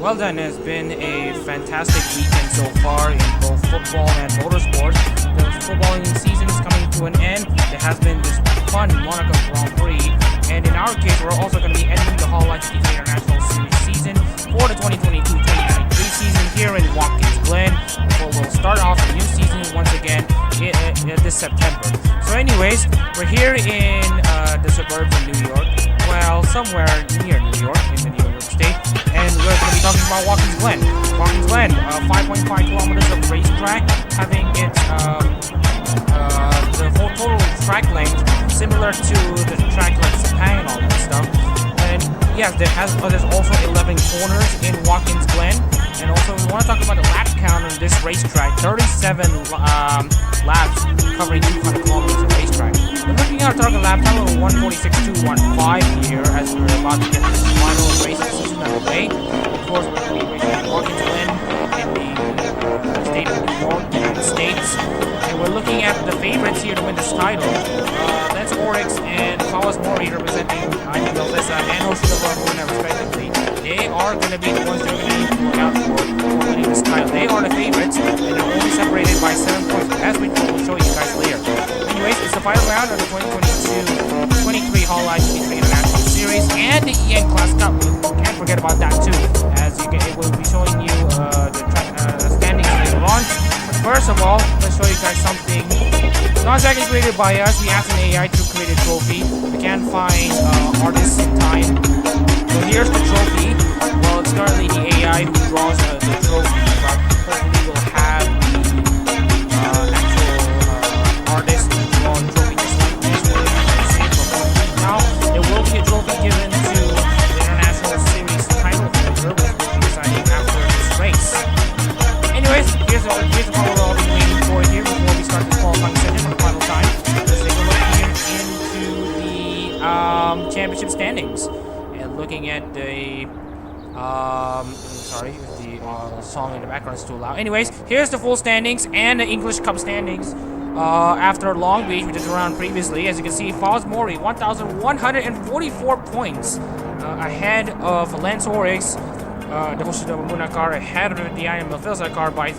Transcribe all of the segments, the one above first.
Well done. It's been a fantastic weekend so far in both football and motorsports. The footballing season is coming to an end. There has been this fun Monaco Grand Prix, and in our case, we're also going to be ending the HoloGT3 International Series season for the 2022-2023 season here in Watkins Glen. So we'll start off a new season once again this September. So anyways, we're here in the suburbs of New York. Well, somewhere near New York, in the New York State, and we're going to be talking about Watkins Glen. Watkins Glen, 5.5 kilometers of racetrack, having its the whole total track length similar to the track like Sepang and all that stuff. And yes, there's also 11 corners in Watkins Glen. And also, we want to talk about the lap count on this racetrack. 37 laps covering 200 kilometers of racetrack. We're looking at our target lap time of 146.215 here as we're about to get this final racing season underway. Of course, we're going to be racing at Watkins Glen in the state of New York, United States. And we're looking at the favorites here to win this title. That's Oryx and Fawwaz Mori representing Anya and Moona respectively. They are going to be the ones that we're going to look out for winning this title. They are the favorites, and they're only separated by 7 points, as we will show you guys later. Anyways, it's the final round of the 2022-23 HoloGT3 International Series and the EN Class Cup. Can't forget about that too, as it will be showing you the standings later on. But first of all, let's show you guys something not exactly created by us. We asked an AI to create a trophy. We can't find artists in time. So here's the trophy. Well, it's currently the AI who draws the trophy, but hopefully we'll have the actual artist draw the trophy just like this. Now, there will be a trophy given to the International Series title holder, which will be deciding after this race. Anyways, here's what we're all been waiting for here before we start the qualifying session for the final time. Let's take a look here into the championship standings. Looking at the sorry, the song in the background is too loud. Anyways, here's the full standings and the English Cup standings after Long Beach, which is around previously. As you can see, Fawwaz Mori 1,144 points ahead of Lance Oryx, the Moona car ahead of the Anya car by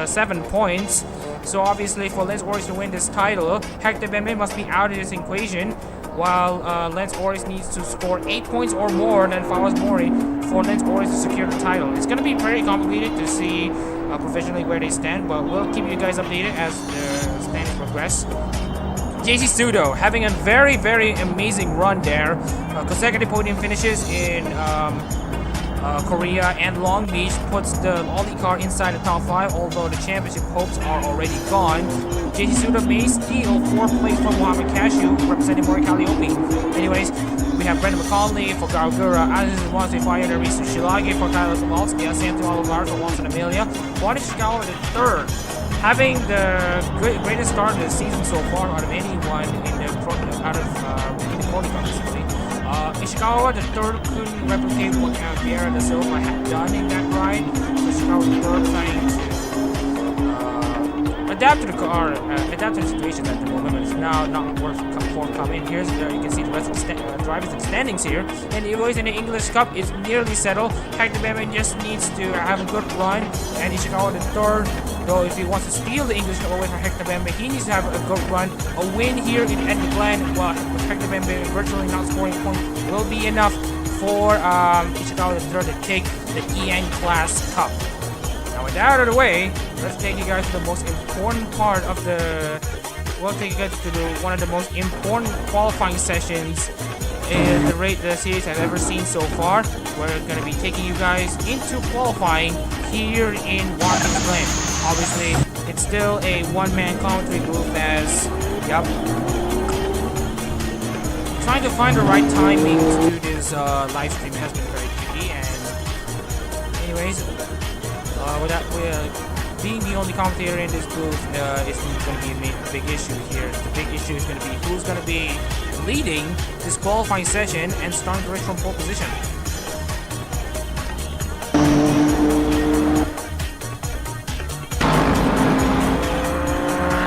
7 points. So obviously, for Lance Oryx to win this title, Hector Bembe must be out of this equation, while Lance Oryx needs to score 8 points or more than Fawwaz Mori for Lance Oryx to secure the title. It's going to be pretty complicated to see professionally where they stand, but we'll keep you guys updated as the standings progress. JC Sudo having a very, very amazing run there. Consecutive podium finishes in Korea and Long Beach puts the Ollie car inside the top 5, although the championship hopes are already gone. JC Suda may steal 4th place from Mohamed Cashew, representing Mori Calliope. Anyways, we have Brendan McConley for Gargura, Aziz Wansi Fire, Risu Shilagi for Tyler Kowalski, Santo Olivar for Watson Amelia, Ishikawa III, having the greatest start of the season so far out of anyone in the qualifying basically. Ishikawa III couldn't replicate what Kiara da Silva had done in that ride. Ishikawa III trying to adapt to the car, adapt to the situation at the moment. It's now not worth forthcoming. Here's you can see the rest of the drivers and standings here. And anyways, in the English Cup, it's nearly settled. Hector Bembe just needs to have a good run, and Ishikawa III, though, if he wants to steal the English Cup away from Hector Bembe, he needs to have a good run. A win here in Edmund Glen, with Hector Bembe virtually not scoring points, will be enough for Ishikawa III to take the EN Class Cup. Now, with that out of the way, let's take you guys to the most important part of the. We'll take you guys to one of the most important qualifying sessions in the series I've ever seen so far. We're going to be taking you guys into qualifying here in Watkins Glen. Obviously, it's still a one-man commentary booth as, yep. Trying to find the right timing to do this live stream has been very tricky, and anyways, being the only commentator in this booth isn't going to be a big issue here. The big issue is going to be who's going to be leading this qualifying session and starting the race from pole position.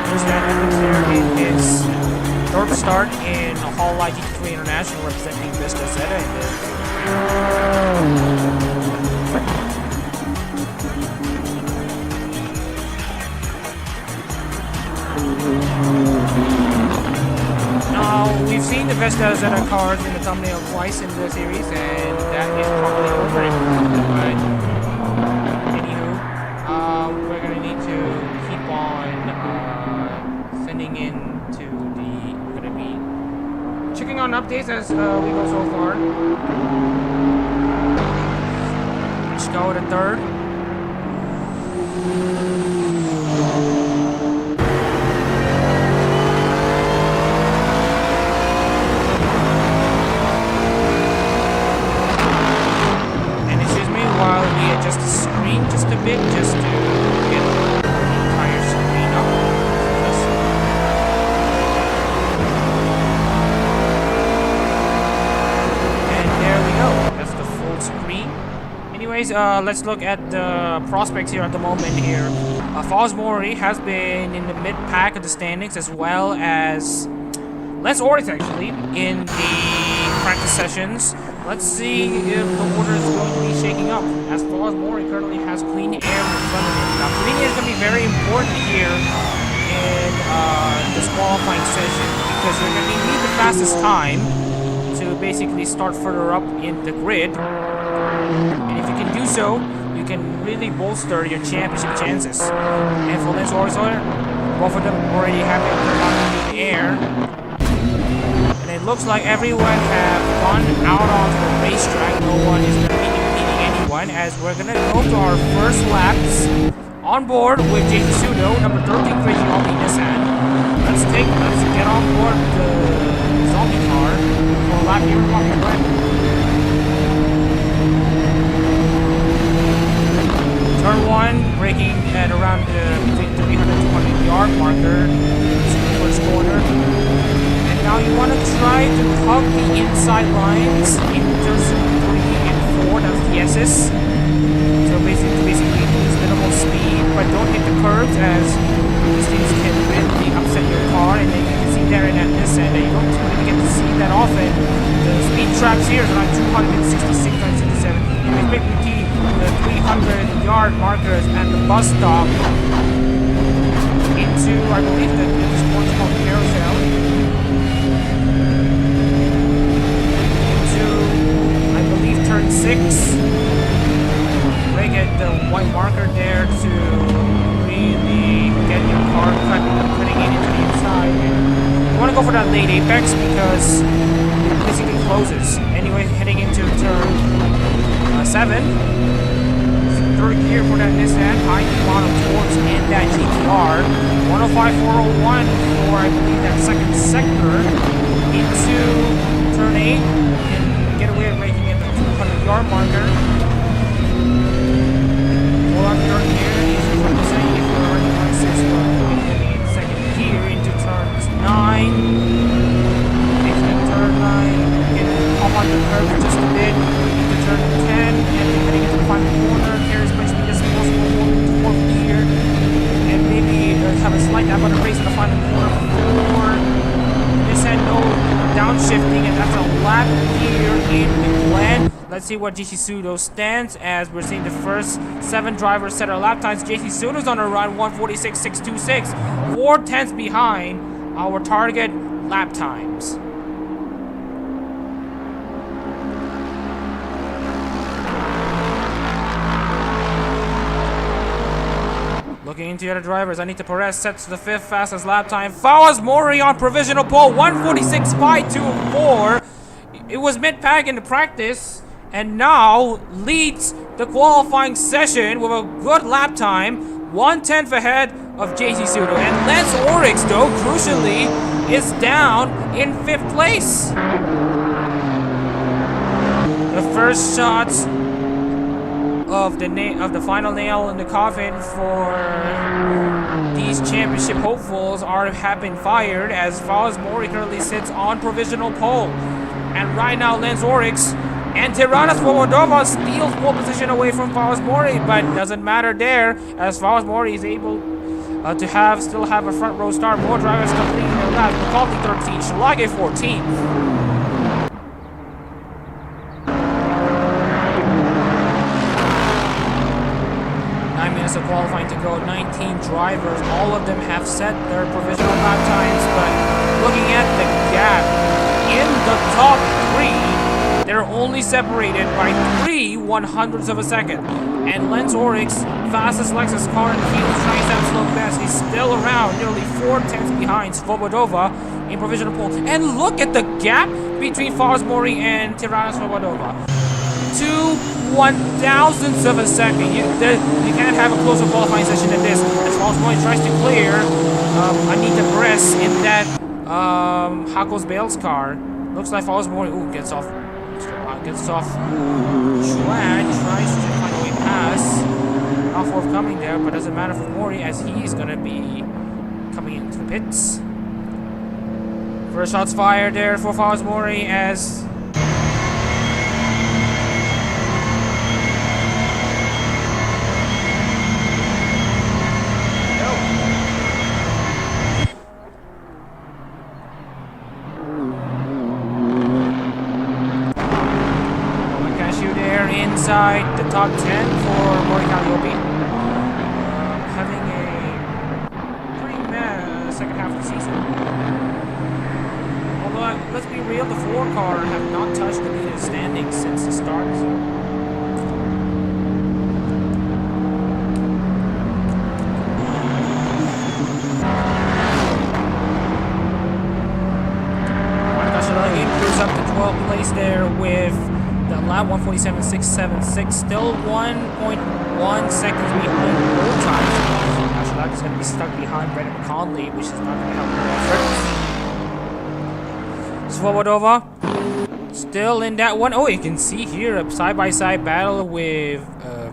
Here's Dan Evans there in his third start in Hololive GT3 International representing Assetto we've seen the Vesta Zeta cars in the thumbnail twice in the series, and that is probably over it. But anywho, we're gonna need to keep on sending in to the. We're gonna be checking on updates as we go so far. Ishikawa III. Just the screen just a bit, just to get the entire screen up. And there we go. That's the full screen. Anyways, let's look at the prospects here at the moment here. Fawwaz Mori has been in the mid-pack of the standings, as well as Oryx actually in the practice sessions. Let's see if the order is going to be shaking up, as Fawwaz Mori currently has clean air in front of him. Now, clean air is going to be very important here in this qualifying session, because you're going to need the fastest time to basically start further up in the grid. And if you can do so, you can really bolster your championship chances. And for Lance Oryx, both of them already have it in air. It looks like everyone have gone out onto the racetrack. No one is going to be beating anyone, as we're going to go to our first laps on board with JT Pseudo, number 13 for Xiaomi Nissan. Let's get on board the zombie car for a lap here in Watkins Glen. Turn 1, braking at around the 300-200 yard marker. First corner. Now you want to try to hug the inside lines in turns 3 and 4, that's the S's. So basically use minimal speed, but don't hit the curves, as these things can really upset your car. And then you can see there in that Nissan that you don't really get to see that often. The speed traps here is around 266, 267. You can quickly the 300 yard markers at the bus stop into, I believe that this one's called Carousel. Turn 6, brake at the white marker there to really get your car cutting it into the inside. And you want to go for that late apex because it basically closes. Anyway, heading into turn 7, third gear for that Nissan, high amount of torques in that GT-R, 105, 401 for I believe that second sector into turn 8, and get away with braking in the 200-yard marker. Pull out third gear, easy for the same if you're already on 6, but heading in second gear into turn 9. Exiting turn 9, get up on the curve just a bit, into turn 10, and heading into the final corner, carry as much speed as possible, into fourth gear, and maybe have a slight lap on the race in the final corner before this had no downshifting, and that's a lap here in the Glen. Let's see what JT Pseudo stands, as we're seeing the first 7 drivers set our lap times. JT Pseudo's on a run, 146.626, 4/10 behind our target lap times. Looking into the other drivers, Anita Perez sets the 5th fastest lap time. Fawwaz Mori on provisional pole, 146.524. It was mid-pack in the practice, and now leads the qualifying session with a good lap time, 1/10 ahead of JT Pseudo. And Lance Oryx, though, crucially, is down in 5th place. The first shots of the final nail in the coffin for these championship hopefuls have been fired, as Fawwaz Mori currently sits on provisional pole. And right now, Lance Oryx and Tiranas Pomodova steals pole position away from Fawwaz Mori, but doesn't matter there, as Fawwaz Mori is able to still have a front row start. More drivers completing their laps. McCarthy 13, Schlage 14. 9 minutes of qualifying to go, 19 drivers. All of them have set their provisional lap times, but looking at the gap, top three, they're only separated by 3/100ths of a second. And Lens Oryx, fastest Lexus car in the field, trying to have slow best. He's still around, nearly 4/10 behind Svoboda in provisional pole. And look at the gap between Fawwaz Mori and Tirana Svoboda. 2/1000ths of a second. You can't have a closer qualifying session than this. As Fawwaz Mori tries to clear Anita Bress in that Hako's Bales car. Looks like Fawwaz Mori gets off track, tries to find a way past. Not forthcoming there, but doesn't matter for Mori as he's gonna be coming into the pits. First shots fired there for Fawwaz Mori as inside the top 10 for Mori Calliope. Having a pretty mad second half of the season. Although, let's be real, the 4 car have not touched the lead standings since the start. Improves up to 12th place there with the lap 1:47.676, still 1.1 seconds behind road time. Ashlag is going to be stuck behind Brendan McConley, which is not going to help the effort. Svoboda still in that one. Oh, you can see here a side-by-side battle with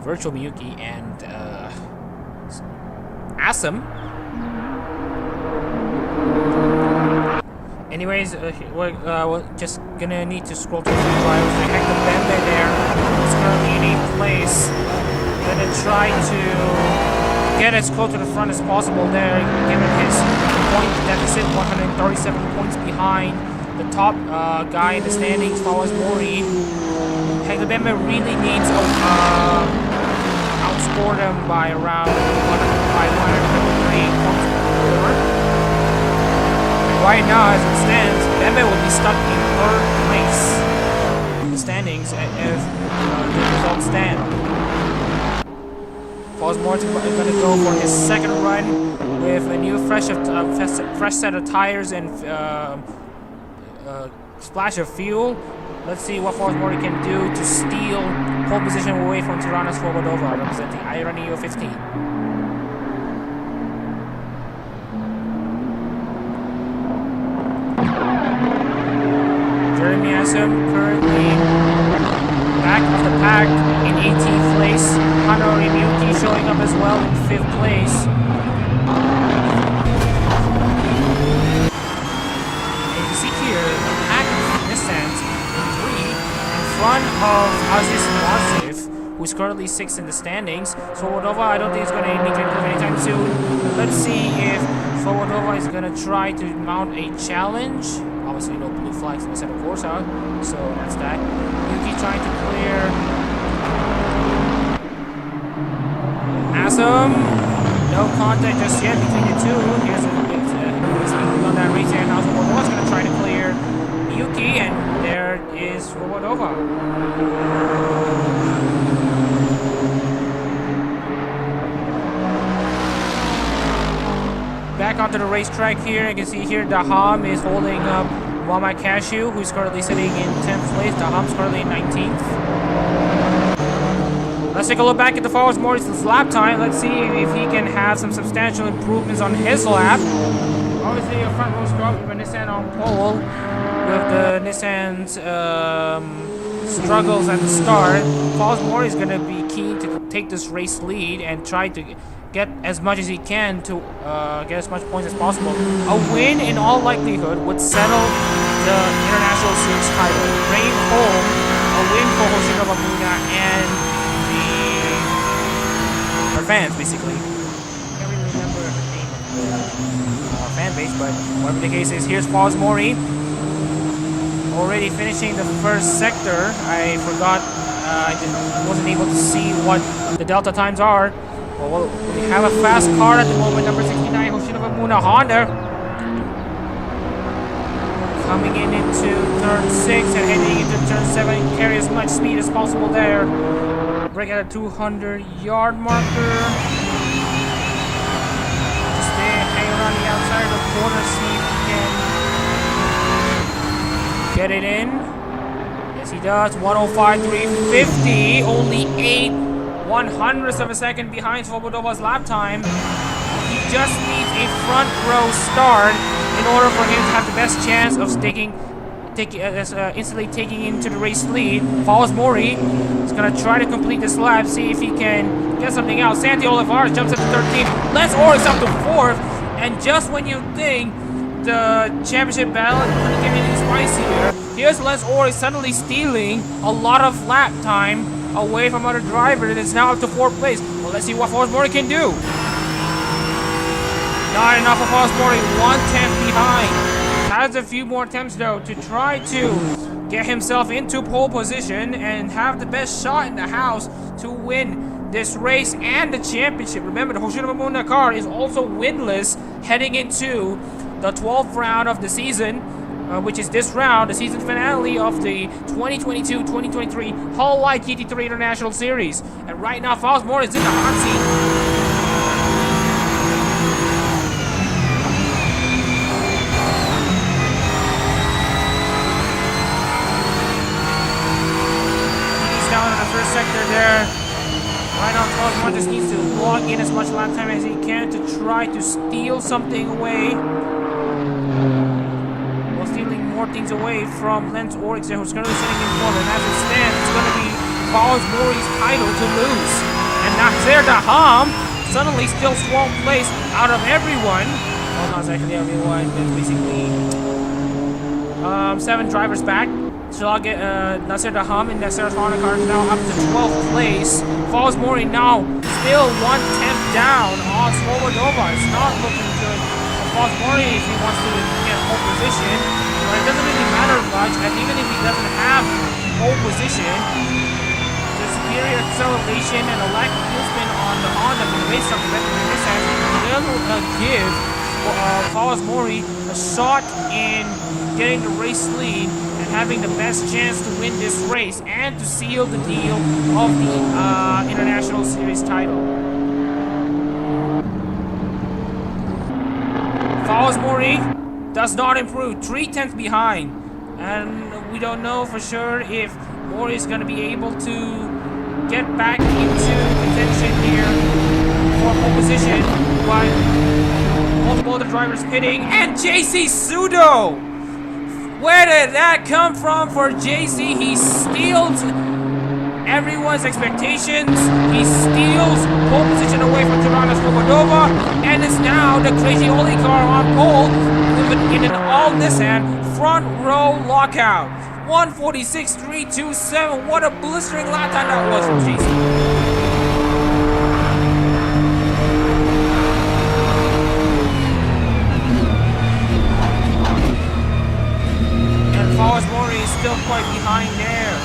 Virtual Miyuki and Asum. Anyways, we're just gonna need to scroll to the drivers. We have the Bembe there. He's currently in 8th place. Gonna try to get as close to the front as possible there, given his point deficit, 137 points behind the top guy in the standings, Fawwaz Mori. Hector Bembe really needs to outscore them by around 153 points more. Right now, as it stands, Bembe will be stuck in 3rd place in the standings if the results stand. Fawwaz Mori is going to go for his second run with a new fresh set of tires and splash of fuel. Let's see what Fawwaz Mori can do to steal pole position away from Tirana Svoboda, representing Ironio 15. Currently back of the pack in 18th place. Hanori Miyuki showing up as well in 5th place. And you can see here the pack of Nissans in 3 in front of Aziz Wasif, who's currently 6th in the standings. Svoboda, I don't think it's going to need to improve anytime soon. Let's see if Svoboda is going to try to mount a challenge. Obviously no blue flags in Assetto Corsa, so that's that. Yuki trying to clear Asum. No contact just yet between the two. Here's on that race here. Now Svoboda's going to try to clear Yuki, and there is Svoboda. Back onto the racetrack here, you can see here Daham is holding up Wama Cashew, who's currently sitting in 10th place. Daham's currently in 19th. Let's take a look back at the Fawwaz Mori's lap time. Let's see if he can have some substantial improvements on his lap. Obviously, a front row stop with a Nissan on pole, with the Nissan's struggles at the start. Fawwaz Mori is going to be keen to take this race lead and try to get as much as he can to get as much points as possible. A win, in all likelihood, would settle the International Series title. Bring home a win for Ishikawa Moona and our fans, basically. Can't really remember the name of the fan base, but whatever the case is, here's Fawwaz Mori. Already finishing the first sector. I forgot, I wasn't able to see what the delta times are. Well, we have a fast car at the moment, number 69, Hoshinobu Moona Honda. Coming in into 3rd turn 6 and heading into turn 7. Carry as much speed as possible there. Brake at a 200-yard marker. Just hang around the outside of the corner, see if he can get it in. Yes, he does. 105.350. Only 8/100ths of a second behind Svobodova's lap time. He just needs a front row start in order for him to have the best chance of instantly taking into the race lead. Fawwaz Mori is going to try to complete this lap, see if he can get something out. Santi Olivares jumps up to 13th. Lance Oryx up to 4th. And just when you think the championship battle is going to get any spicier, here's Lance Oryx suddenly stealing a lot of lap time away from other driver, and it's now up to 4th place. Well, let's see what Fawwaz Mori can do. Not enough for Fawwaz Mori, 1/10 behind. Has a few more attempts though to try to get himself into pole position and have the best shot in the house to win this race and the championship. Remember, the Moona car is also winless heading into the 12th round of the season, which is this round, the season finale of the 2022-2023 Hololive GT3 International Series. And right now, Fawwaz Mori is in the hot seat. First sector there. Right now, Fawwaz Mori just needs to log in as much lap time as he can to try to steal something away. While stealing more things away from Lance Oryx there, who's currently sitting in front. And as it stands, it's going to be Fawwaz Mori's title to lose. And Nasser Daham suddenly still 12th place out of everyone. Well, not exactly everyone, but basically 7 drivers back. So I'll get Nasser Daham in Nasser's Honda car now up to 12th place. Fawwaz Mori now still 1/10 down on Svobodova. It's not looking good for Fawwaz Mori if he wants to get pole position. But it doesn't really matter much, and even if he doesn't have pole position, the superior acceleration and a lack of fuel spin on the Honda from the race truck will give Fawwaz Mori a shot in getting the race lead and having the best chance to win this race and to seal the deal of the International Series title. Fawwaz Mori does not improve, 3/10 behind, and we don't know for sure if Mori is going to be able to get back into contention here for pole position, but multiple other drivers pitting, and JC Sudo! Where did that come from for JC? He steals everyone's expectations. He steals pole position away from Tirana Svobodova, and is now the crazy Oli car on pole in an all-Nissan front row lockout. 146.327. What a blistering lap time that was from JC. Fawwaz Mori is still quite behind there.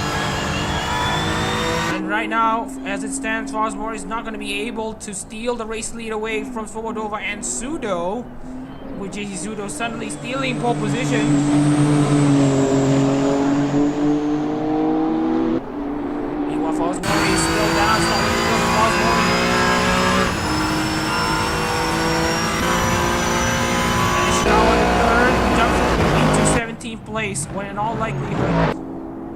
And right now, as it stands, Fawwaz Mori is not going to be able to steal the race lead away from Svobodova and Sudo, with JC Sudo suddenly stealing pole position. Meanwhile, Fawwaz Mori is still down. It's not looking good for Fawwaz Mori. And Ishikawa III jumps into 17th place, when in all likelihood,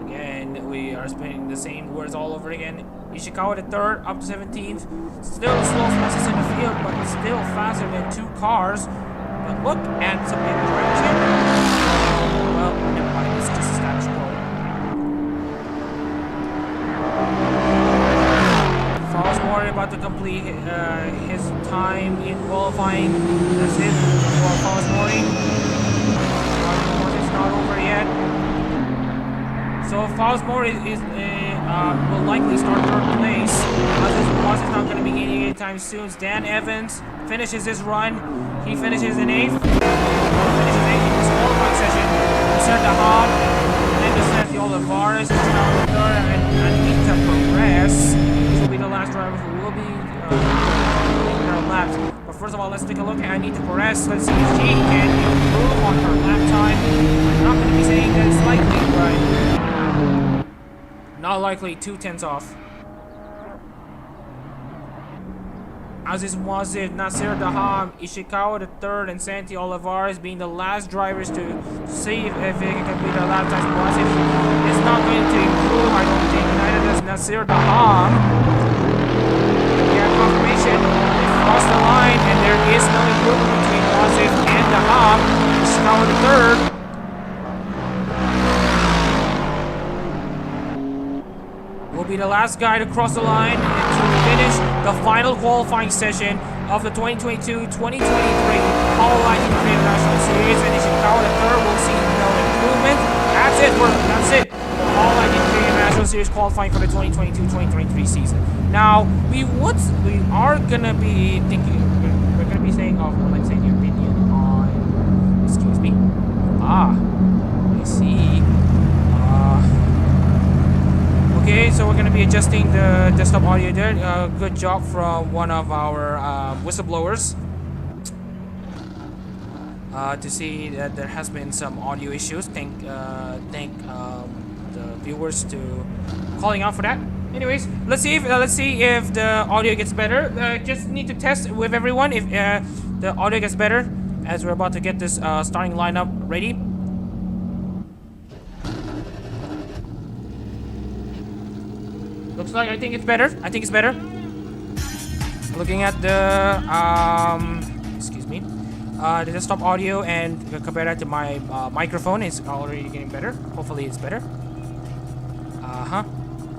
again, we are spinning the same words all over again. Ishikawa III up to 17th, still the slowest fastest in the field, but still faster than 2 cars. But look at some interaction. Well, never mind, it's just a status quo. Fawwaz Mori about to complete his time in qualifying. That's it for Fawwaz Mori. Not over yet. So Fawwaz Mori will likely start 3rd place. Fawwaz is not going to be gaining anytime soon. Dan Evans finishes his run. He finishes in 8th. Finishes 8th in this qualifying session. Nasser Daham, then Santi Olivares, and Anita Perez. This will be the last driver who will be completing her laps. But first of all, let's take a look at Anita Perez. Let's see if she can improve on her lap time. I'm not going to be saying that it's likely, but not likely. 2/10 off. Aziz Moazid, Nasir Daham, Ishikawa III, and Santi Olivares being the last drivers to see if they can complete their lap times. Moazid is not going to improve, I don't think. Neither does Nasir Daham. We have confirmation. They crossed the line, and there is no improvement between Moazid and Daham. Ishikawa III. Will be the last guy to cross the line and to finish the final qualifying session of the 2022-2023 Hololive GT3 International Series, and Ishikawa III will see no improvement. That's it. The Hololive GT3 International Series qualifying for the 2022-2023 season. Now, we are gonna be thinking, we're gonna be saying, let's say, the opinion on, excuse me. I see. Okay, so we're going to be adjusting the desktop audio there. Good job from one of our whistleblowers to see that there has been some audio issues. Thank the viewers to calling out for that. Anyways, let's see if the audio gets better. Just need to test with everyone if the audio gets better as we're about to get this starting lineup ready. Looks like I think it's better. Looking at the excuse me, the desktop audio and compare that to my microphone, it's already getting better. Hopefully it's better.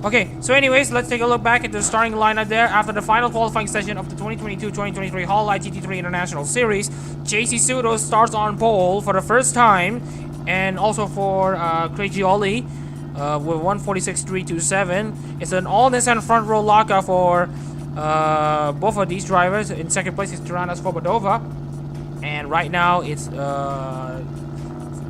Okay, so anyways, let's take a look back at the starting lineup there after the final qualifying session of the 2022-2023 Hololive GT3 International Series. JC Sudo starts on pole for the first time, and also for Crazy Ollie. With 146.327. It's an all Nissan front row lockout for both of these drivers. In second place is Tirana Svobodova, and right now it's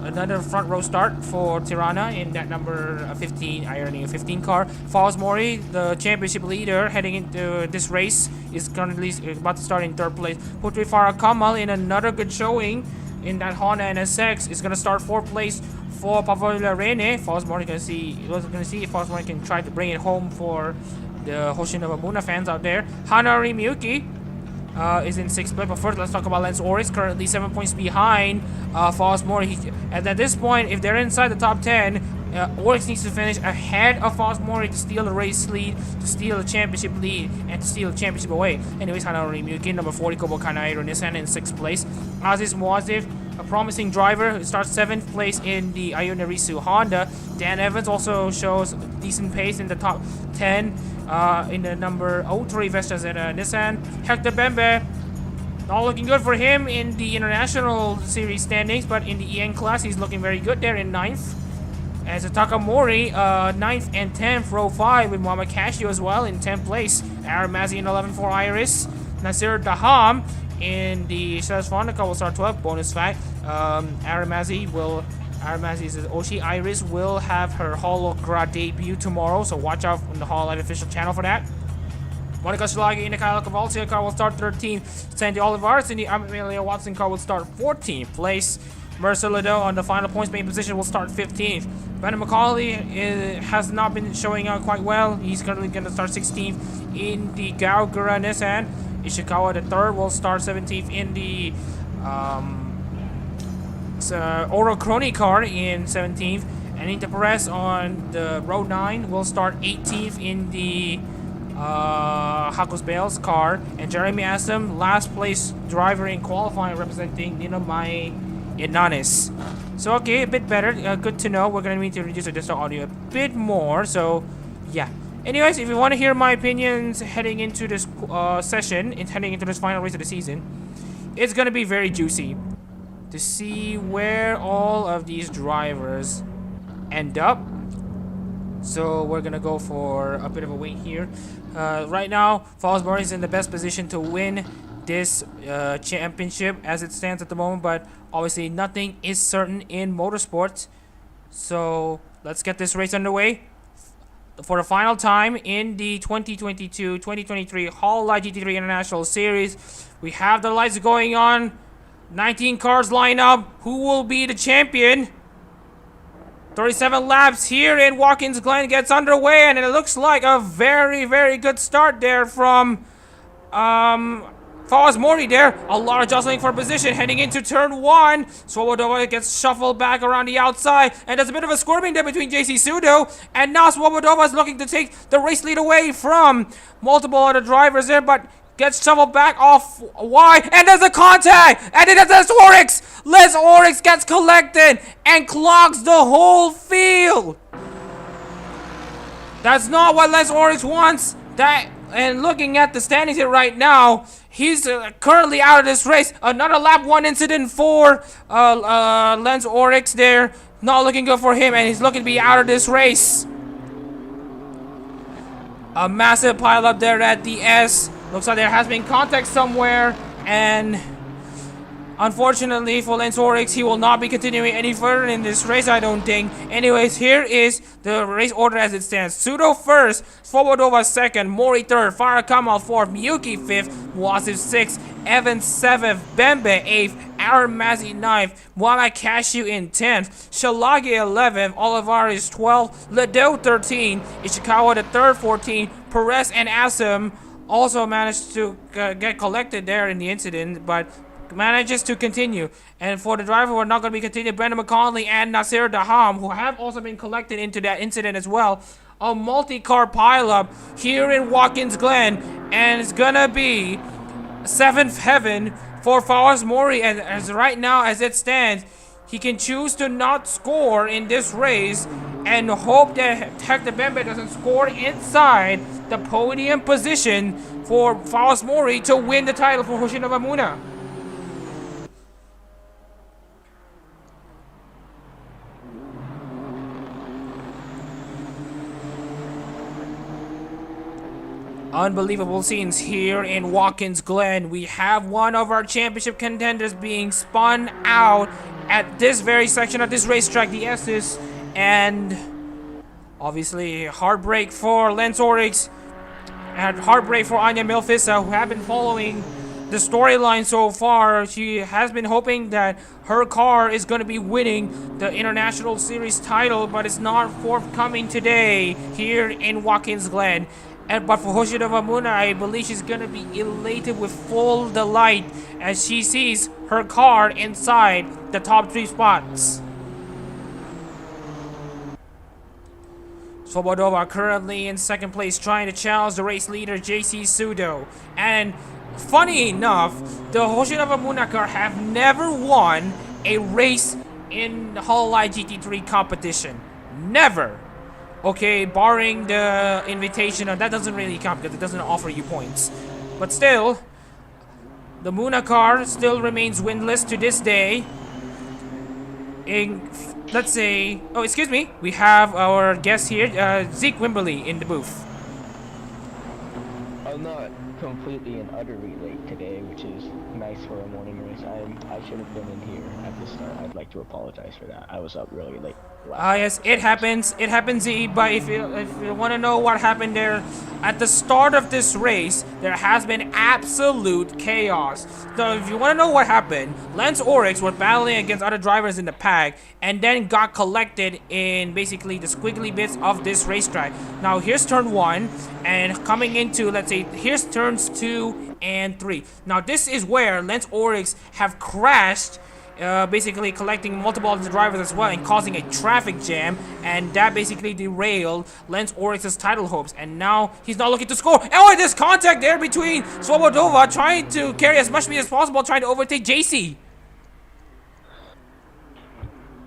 another front row start for Tirana in that number 15, ironing a 15 car. Fawwaz Mori, the championship leader heading into this race, is currently about to start in third place. Putri Farah Kamal in another good showing in that Honda NSX is gonna start fourth place. For Pavola Rene, Fawwaz Mori gonna see if Fawwaz Mori can try to bring it home for the Hoshinova Moona fans out there. Hanari Miyuki is in 6th place, but first let's talk about Lance Oryx, currently 7 points behind Fawwaz Mori. And at this point, if they're inside the top 10, Oryx needs to finish ahead of Fawwaz Mori to steal the race lead, to steal the championship lead, and to steal the championship away. Anyways, Hanari Miyuki, number 40, Kobo Kanairo Nissan in 6th place. Aziz Moazid, a promising driver who starts 7th place in the Ayunarisu Honda. Dan Evans also shows decent pace in the top 10 in the number 03 Vestas at Nissan. Hector Bembe, not looking good for him in the International Series standings, but in the EN class he's looking very good there in 9th. As Takamori, 9th and 10th, row 5 with Muhammad Casio as well in 10th place. Aramazi in 11th for Iris. Nasir Daham in the Ceres Fonica will start 12th. Bonus fact, Aramazi's Oshi Iris will have her Hologra debut tomorrow, so watch out on the Hololive official channel for that. Monica Shilagi in the Kyle Cavalcia car will start 13th. Sandy Olivares in the Amelia Watson car will start 14th place. Mercer Lido on the final points main position will start 15th. Brandon McCauley has not been showing out quite well. He's currently going to start 16th in the Gaugura Nissan. Ishikawa III will start 17th in the Oro Crony car in 17th. Anita Perez on the Road 9 will start 18th in the Hakos Bales car. And Jeremy Assam, last place driver in qualifying, representing Ninomai Inanis. So okay, a bit better. Good to know. We're gonna need to reduce the desktop audio a bit more. So yeah. Anyways, if you want to hear my opinions heading into this session, heading into this final race of the season, it's gonna be very juicy to see where all of these drivers end up. So we're gonna go for a bit of a wait here. Right now, Fawwaz Mori is in the best position to win this championship as it stands at the moment, but obviously nothing is certain in motorsports. So let's get this race underway for the final time in the 2022-2023 Hololive GT3 International Series. We have the lights going on. 19 cars line up. Who will be the champion? 37 laps here in Watkins Glen gets underway, and it looks like a very, very good start there from Fawwaz Mori there. A lot of jostling for position heading into turn 1. Swoboda gets shuffled back around the outside, and there's a bit of a squirming there between JC Sudo, and now Swoboda is looking to take the race lead away from multiple other drivers there, but gets shuffled back off wide, and there's a contact, and it is Oryx! Oryx gets collected and clogs the whole field. That's not what Oryx wants. And looking at the standings here right now, he's currently out of this race. Another lap 1 incident for Oryx there. Not looking good for him, and he's looking to be out of this race. A massive pile up there at the S. Looks like there has been contact somewhere, and unfortunately for Oryx, he will not be continuing any further in this race, I don't think. Anyways, here is the race order as it stands. Sudo first, Swoboda second, Mori third, Farah Kamal fourth, Miyuki fifth, Wasif sixth, Evan seventh, Bembe eighth, Aaron Mazzi ninth, Muhammad Cashew in 10th, Shalagi 11th, Olivares 12th, Ledo 13, Ishikawa III 14, Perez and Assam also managed to get collected there in the incident, but manages to continue. And for the driver who are not going to be continued, Brendan McConley and Nasir Daham, who have also been collected into that incident as well. A multi-car pileup here in Watkins Glen, and it's gonna be 7th heaven for Fawwaz Mori. And as right now, as it stands, he can choose to not score in this race and hope that Hector Bembe doesn't score inside the podium position for Fawwaz Mori to win the title for Hoshinova Moona. Unbelievable scenes here in Watkins Glen. We have one of our championship contenders being spun out at this very section of this racetrack, the S's, and obviously heartbreak for Oryx and heartbreak for Anya Milfissa, who have been following the storyline so far. She has been hoping that her car is going to be winning the International Series title, but it's not forthcoming today here in Watkins Glen. But for Hoshinova Moona, I believe she's going to be elated with full delight as she sees her car inside the top 3 spots. Swoboda currently in 2nd place, trying to challenge the race leader JC Sudo. And funny enough, the Hoshinova Moona car have never won a race in the Hololive GT3 competition. Never. Okay, barring the Invitational, that doesn't really count because it doesn't offer you points. But still, the Moona car still remains winless to this day. Let's say, oh, excuse me, we have our guest here, Zeke Wimberly, in the booth. I'm not completely and utterly late today, which is nice for a morning race. I should have been in here at the start. I'd like to apologize for that. I was up really late. Yes, it happens, Z, but if you want to know what happened there, at the start of this race, there has been absolute chaos. So if you want to know what happened, Oryx were battling against other drivers in the pack, and then got collected in basically the squiggly bits of this racetrack. Now here's turn 1, and coming into, let's say, here's turns 2 and 3. Now this is where Oryx have crashed, basically collecting multiple of the drivers as well and causing a traffic jam, and that basically derailed Oryx's title hopes, and now he's not looking to score. Oh, there's contact there between Swoboda trying to carry as much speed as possible, trying to overtake JC.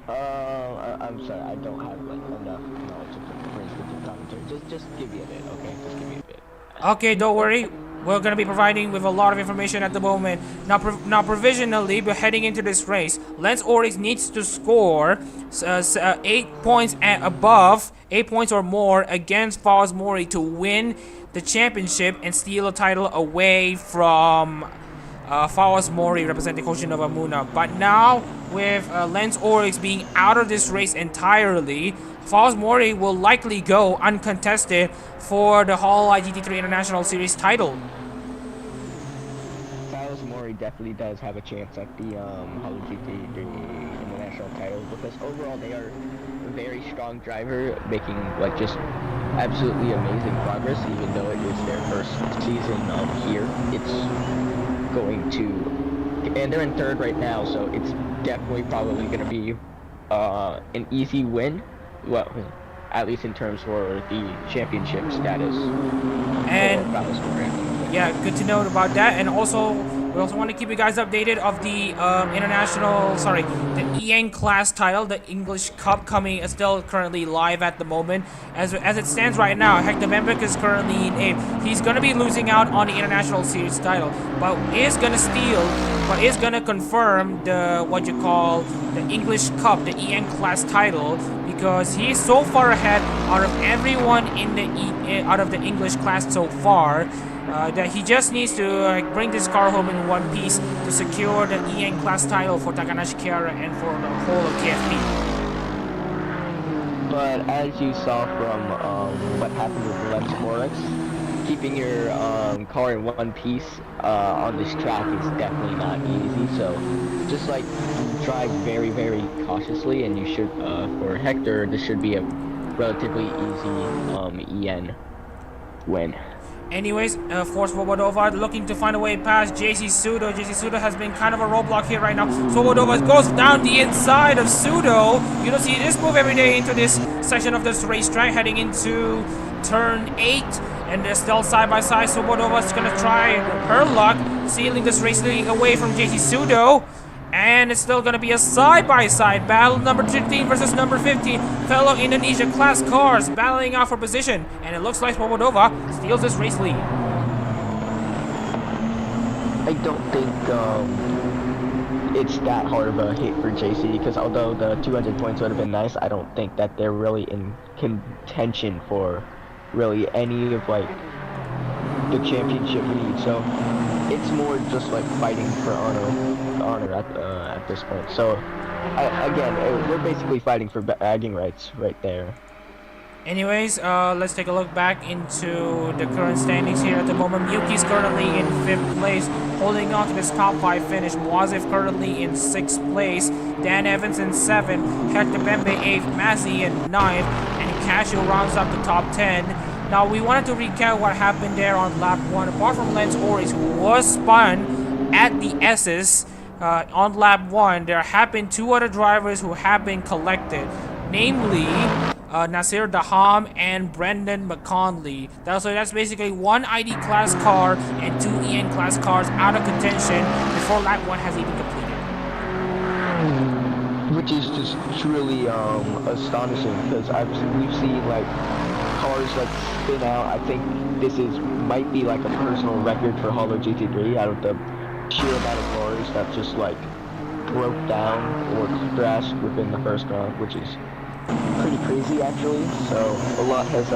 I'm sorry, I don't have enough knowledge to raise the commentary. Just give me a bit, okay? Just give me a bit. Okay, don't worry. We're going to be providing with a lot of information at the moment. Now provisionally, we're heading into this race. Oryx needs to score 8 points and above, 8 points or more against Fawwaz Mori to win the championship and steal a title away from Fawwaz Mori representing Hoshinova Moona. But now, with Oryx being out of this race entirely, Fawwaz Mori will likely go uncontested for the Hololive GT3 International Series title. Fawwaz Mori definitely does have a chance at the HoloGT3 International title, because overall they are very strong driver, making like just absolutely amazing progress, even though it is their first season here. It's going to, and they're in third right now, so it's definitely probably going to be an easy win. Well, at least in terms for the championship status. And yeah, good to know about that. And also, we also want to keep you guys updated of the the EN class title, the English Cup, coming still currently live at the moment. As it stands right now, Hector Bembe is currently in 8th. He's going to be losing out on the International Series title, but is going to confirm the the English Cup, the EN class title, because he's so far ahead out of everyone in the out of the English class so far. That he just needs to bring this car home in one piece to secure the EN class title for Takanashi Kiara and for the whole of KFP. But as you saw from what happened with Lexus Oryx, keeping your car in one piece on this track is definitely not easy. So just like drive very, very cautiously, and you should, for Hector, this should be a relatively easy EN win. Anyways, Force Swobodova looking to find a way past JC Sudo. JC Sudo has been kind of a roadblock here right now. Swobodova goes down the inside of Sudo. You don't see this move every day into this section of this racetrack, heading into turn 8. And they're still side by side. Swobodova is going to try her luck, sealing this race leading away from JC Sudo. And it's still going to be a side-by-side battle. Number 15 versus number 15. Fellow Indonesia class cars battling out for position. And it looks like Swobodova steals this race lead. I don't think it's that hard of a hit for JC, because although the 200 points would have been nice, I don't think that they're really in contention for really any of like the championship lead. So it's more just like fighting for honor at this point. So again, we're basically fighting for bragging rights right there. Anyways, let's take a look back into the current standings here at the moment. Miyuki's currently in 5th place, holding on to this top 5 finish. Mwazif currently in 6th place. Dan Evans in 7th. Hector Bembe 8th. Massey in 9th. And Casio rounds up the top 10. Now, we wanted to recap what happened there on lap 1. Apart from Lance Oryx, who was spun at the S's on lap 1, there have been 2 other drivers who have been collected, namely Nasir Daham and Brendan McConley. So that's basically 1 ID class car and 2 EN class cars out of contention before lap 1 has even completed. Which is just truly astonishing, because we've seen like cars like spin out. I think this might be like a personal record for HoloGT3 out of the sheer amount of cars that just like broke down or crashed within the first round, which is pretty crazy actually. So a lot has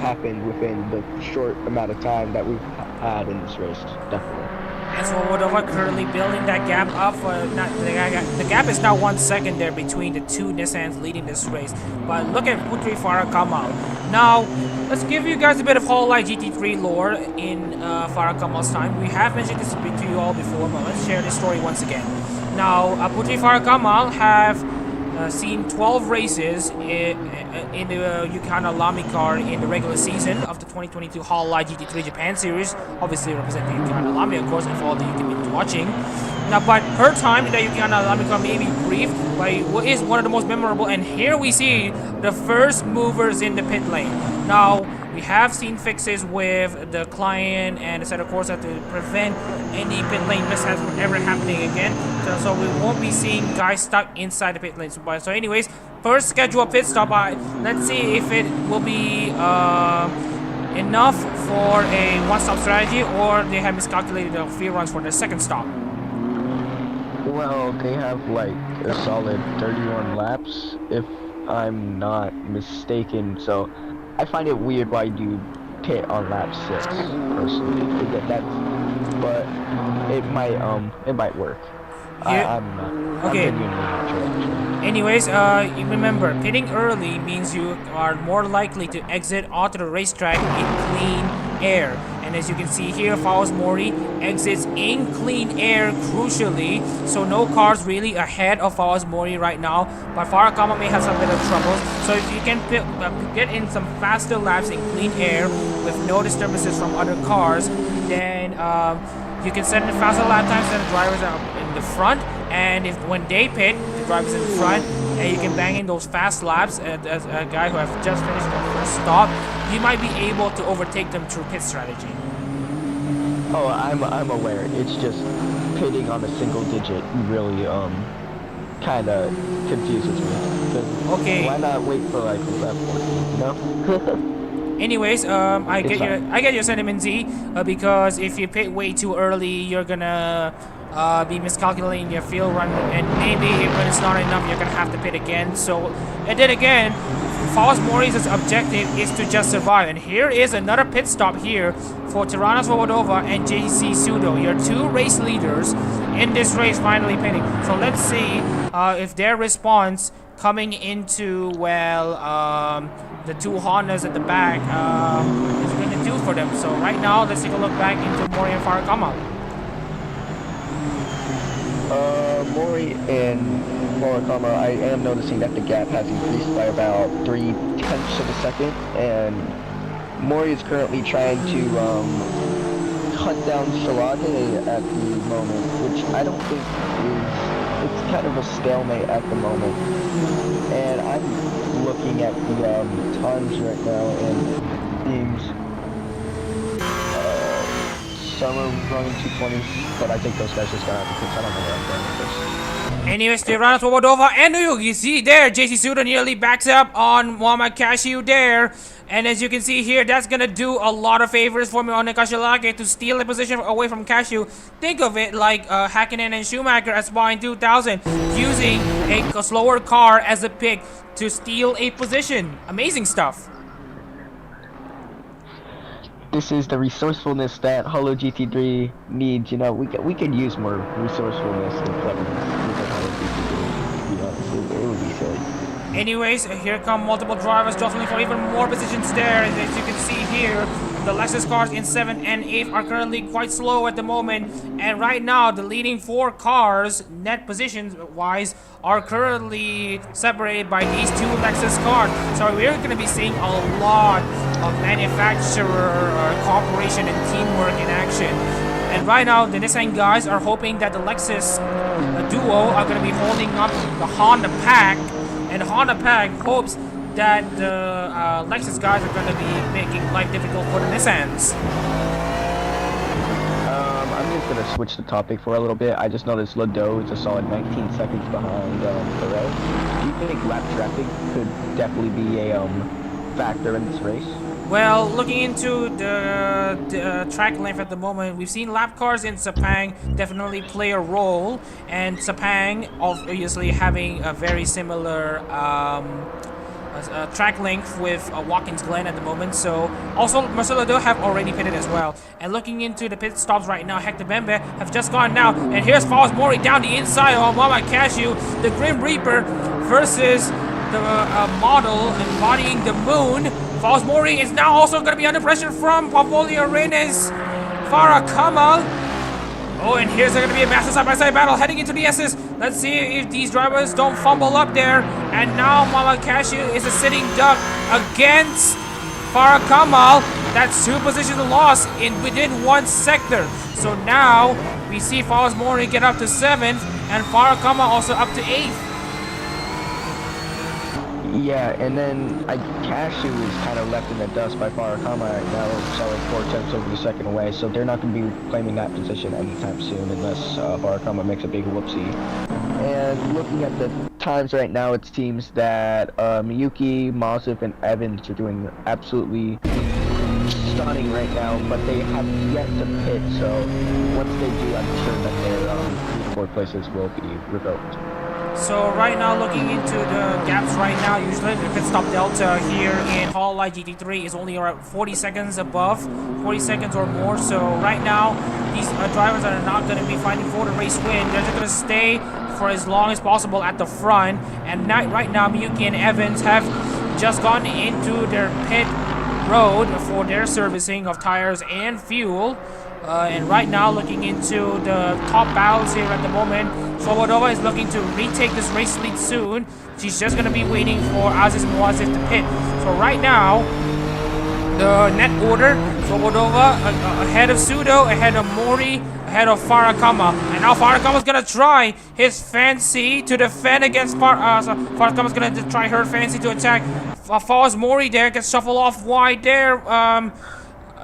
happened within the short amount of time that we've had in this race, definitely. And Swobodova currently building that gap up. The gap is now 1 second there between the 2 Nissans leading this race. But look at Putri Farah Kamal. Now, let's give you guys a bit of Hololive GT3 lore in Farah Kamal's time. We have mentioned this to you all before, but let's share this story once again. Now, Putri Farah Kamal have seen 12 races in the Yukihana Lamy car in the regular season of the 2022 Hololive GT3 Japan Series, obviously representing Yukihana Lamy, of course, and for all that you can be watching. Now, but her time in the Yukihana Lamy car may be brief, but it is one of the most memorable, and here we see the first movers in the pit lane. Now, we have seen fixes with the client and Assetto Corsa to prevent any pit lane mishaps from ever happening again. So we won't be seeing guys stuck inside the pit lane. So anyways, first scheduled pit stop. Let's see if it will be enough for a one-stop strategy, or they have miscalculated the free runs for the second stop. Well, they have like a solid 31 laps, if I'm not mistaken. So I find it weird why you pit on lap 6, personally. But it might work. I'm not. Okay. I'm genuinely not sure, actually. Anyways, remember, pitting early means you are more likely to exit onto the racetrack in clean air. And as you can see here, Fawwaz Mori exits in clean air, crucially. So no cars really ahead of Fawwaz Mori right now. But Farakama may have some bit of troubles. So if you can get in some faster laps in clean air with no disturbances from other cars, then you can set in faster lap times than the drivers are in the front. And if when they pit, the drivers in the front, and you can bang in those fast laps as a guy who have just finished their first stop, you might be able to overtake them through pit strategy. Oh, I'm aware. It's just pitting on a single digit really kind of confuses me. Okay. Why not wait for like lap 14? You know? Anyways, I get your sentiment, Z, because if you pit way too early, you're gonna be miscalculating your fuel run, and maybe when it's not enough, you're gonna have to pit again. So, and then again, Fawwaz Mori's objective is to just survive. And here is another pit stop here for Tirana Svoboda and JC Sudo, your two race leaders in this race, finally pitting. So let's see if their response coming into, well, the two Hondas at the back is going to do for them. So right now, let's take a look back into Mori and Farakama. Mori and Farakama, I am noticing that the gap has increased by about 0.3 of a second, and Mori is currently trying to hunt down Shalade at the moment, which I don't think it's kind of a stalemate at the moment. And I'm looking at the times right now, and seems some are running 220s, but I think those guys just got out because I don't know where I'm going with this. Anyways, Tirana Svoboda and you see there, JC Sudo nearly backs up on Muhammad Cashew there. And as you can see here, that's gonna do a lot of favors for Moona Kashalake to steal a position away from Cashew. Think of it like Hakkinen and Schumacher at Spa in 2000, using a slower car as a pick to steal a position. Amazing stuff. This is the resourcefulness that HoloGT3 needs. You know, we could use more resourcefulness and cleverness with HoloGT3. You know, it would be silly. Anyways, here come multiple drivers jostling for even more positions there. As you can see here, the Lexus cars in 7th and 8th are currently quite slow at the moment. And right now, the leading 4 cars, net positions-wise, are currently separated by these 2 Lexus cars. So we're going to be seeing a lot of manufacturer cooperation and teamwork in action. And right now, the Nissan guys are hoping that the Lexus duo are going to be holding up the Honda pack. And Honda Pack hopes that the Lexus guys are going to be making life difficult for the Nissans. I'm just going to switch the topic for a little bit. I just noticed Lado is a solid 19 seconds behind Perez. Do you think lap traffic could definitely be a factor in this race? Well, looking into the track length at the moment, we've seen lap cars in Sepang definitely play a role, and Sepang obviously having a very similar track length with Watkins Glen at the moment. So also Marcelo Do have already pitted as well. And looking into the pit stops right now, Hector Bembe have just gone now, and here's Fawwaz Mori down the inside of Muhammad Cashew, the Grim Reaper versus the model embodying the moon. Fawwaz Mori is now also going to be under pressure from Pavolia Renes Farakama. Oh, and here's going to be a massive side-by-side battle heading into the S's. Let's see if these drivers don't fumble up there. And now Muhammad Cashew is a sitting duck against Farakama. That's 2 positions lost within 1 sector. So now we see Fawwaz Mori get up to 7th and Farakama also up to 8th. Yeah, and then Cashew is kind of left in the dust by Farakama right now, selling 4/10 of the second away, so they're not going to be claiming that position anytime soon unless Farakama makes a big whoopsie. And looking at the times right now, it seems that Miyuki, Mazep, and Evans are doing absolutely stunning right now, but they have yet to pit, so once they do, I'm sure that their 4 places will be revoked. So right now, looking into the gaps right now, usually the pit stop delta here in Hololive GT3 is only around 40 seconds above, 40 seconds or more. So right now, these drivers are not going to be fighting for the race win. They're just going to stay for as long as possible at the front. And right now, Miyuki and Evans have just gone into their pit road for their servicing of tires and fuel. And right now, looking into the top battles here at the moment, Fawwaz is looking to retake this race lead soon. She's just going to be waiting for Aziz Muazif to pit. So right now, the net order, Fawwaz ahead of Sudo, ahead of Mori, ahead of Farakama. And now Farakama's going to try his fancy to defend against Farakama's going to try her fancy to attack. Fawwaz Mori there gets shuffled off wide there.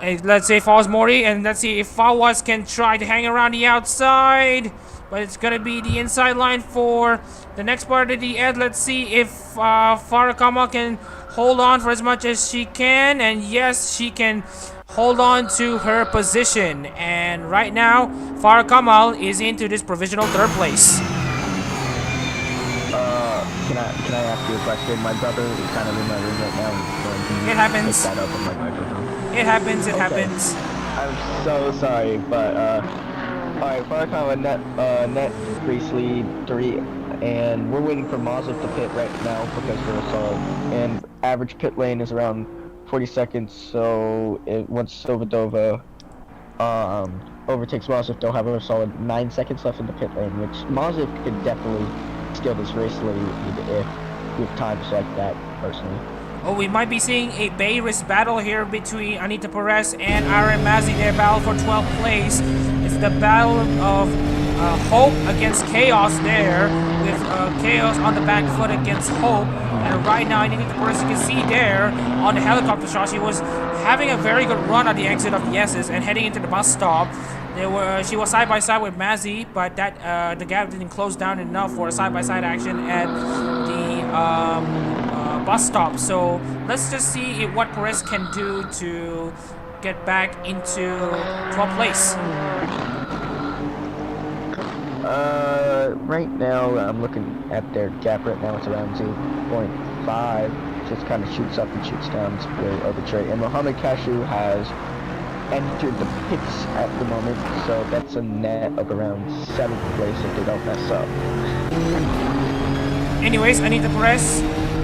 Let's say Fawwaz Mori, and let's see if Fawwaz can try to hang around the outside, but it's gonna be the inside line for the next part of the end. Let's see if Farakama can hold on for as much as she can, and yes, she can hold on to her position. And right now, Farakama is into this provisional third place. Can I ask you a question? My brother is kind of in my room right now. So it happens. Pick that up on my microphone. It happens. It happens. I'm so sorry, but alright, Farakama net race lead 3, and we're waiting for Mazif to pit right now because we're solid. And average pit lane is around 40 seconds. So once Sovadova overtakes Mazif, they'll have a solid 9 seconds left in the pit lane, which Mazif could definitely steal this race lead if we have times like that, personally. Oh, we might be seeing a Bay Race battle here between Anita Perez and RMS. Their battle for 12th place. It's the battle of Hope against Chaos there, with Chaos on the back foot against Hope. And right now, Anita Perez, you can see there on the helicopter shot, she was having a very good run at the exit of the S's and heading into the bus stop. She was side by side with Mazzy, but that the gap didn't close down enough for a side by side action at the bus stop. So let's just see what Perez can do to get back into 12th place. Right now I'm looking at their gap. Right now it's around 0.5. Just kind of shoots up and shoots down. It's very arbitrary. And Mohammed Kashu has entered the pits at the moment, so that's a net of around 7th place if they don't mess up. Anyways, Anita Perez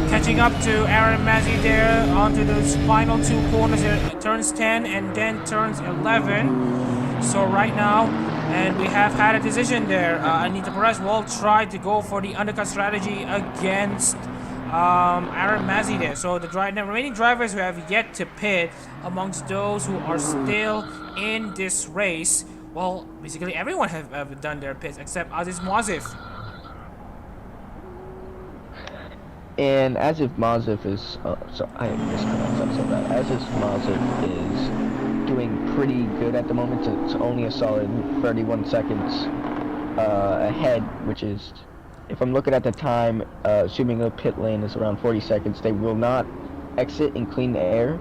catching up to Aaron Mazzy there onto those final 2 corners. It turns 10 and then turns 11. So right now, and we have had a decision there. Anita Perez will try to go for the undercut strategy against Aaron Mazzy there. So the remaining drivers who have yet to pit, amongst those who are still in this race, well, basically everyone have done their pits except Aziz Muazif. And as if Mazif is, so I mispronounced that so bad. As if Mazif is doing pretty good at the moment. It's only a solid 31 seconds ahead, which is, if I'm looking at the time, assuming the pit lane is around 40 seconds, they will not exit in clean air,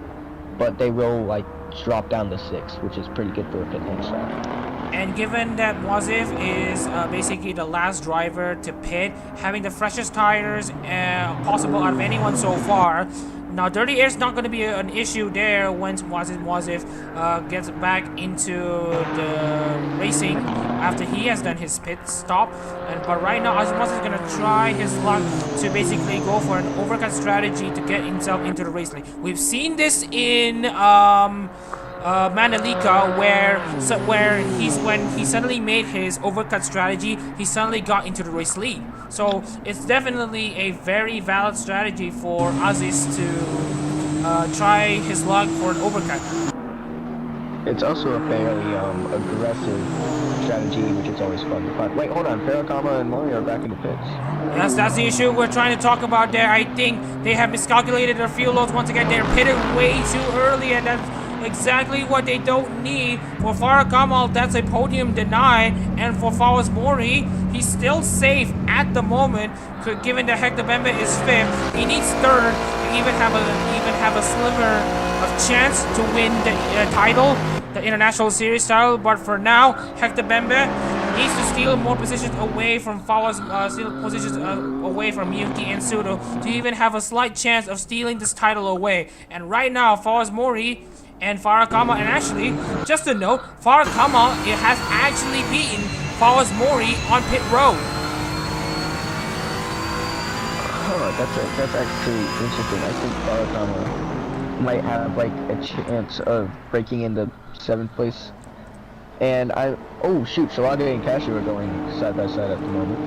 but they will like drop down to 6, which is pretty good for a pit lane start. And given that Muazif is basically the last driver to pit, having the freshest tires possible out of anyone so far, now dirty air is not going to be an issue there once Muazif gets back into the racing after he has done his pit stop. But right now, Muazif is going to try his luck to basically go for an overcut strategy to get himself into the race lane. We've seen this in Manalika, when he suddenly made his overcut strategy, he suddenly got into the race lead. So it's definitely a very valid strategy for Aziz to try his luck for an overcut. It's also a fairly aggressive strategy, which is always fun to find. Wait, hold on. Farakama and Mori are back in the pits. Yes, that's the issue we're trying to talk about there. I think they have miscalculated their fuel loads once again. They're pitted way too early, and that's exactly what they don't need. For Farakama, that's a podium deny, and for Fawwaz Mori, he's still safe at the moment, given that Hector Bembe is 5th. He needs 3rd to even have a slimmer of chance to win the title, the International Series title. But for now, Hector Bembe needs to steal more positions away from Fawwaz, away from Yuki and Sudo to even have a slight chance of stealing this title away. And right now, Fawwaz Mori and Farakama, and actually, just a note, Farakama has actually beaten Fawwaz Mori on pit road. Oh, that's actually interesting. I think Farakama might have like a chance of breaking into 7th place. And oh shoot, Shalaga and Cashew are going side by side at the moment.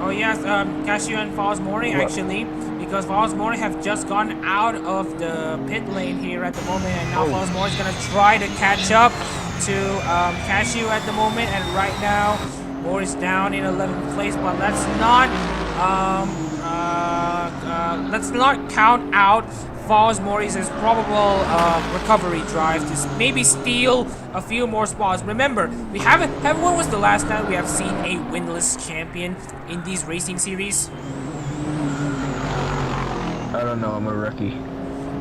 Oh yes, Cashew and Fawwaz Mori actually, because Fawwaz Mori have just gone out of the pit lane here at the moment, and now Fawwaz Mori is gonna try to catch up to Cashew at the moment, and right now Mori's down in 11th place, but let's not count out Fawwaz Mori's probable recovery drive to maybe steal a few more spots. Remember, we haven't. When was the last time we have seen a winless champion in these racing series? I don't know. I'm a rookie.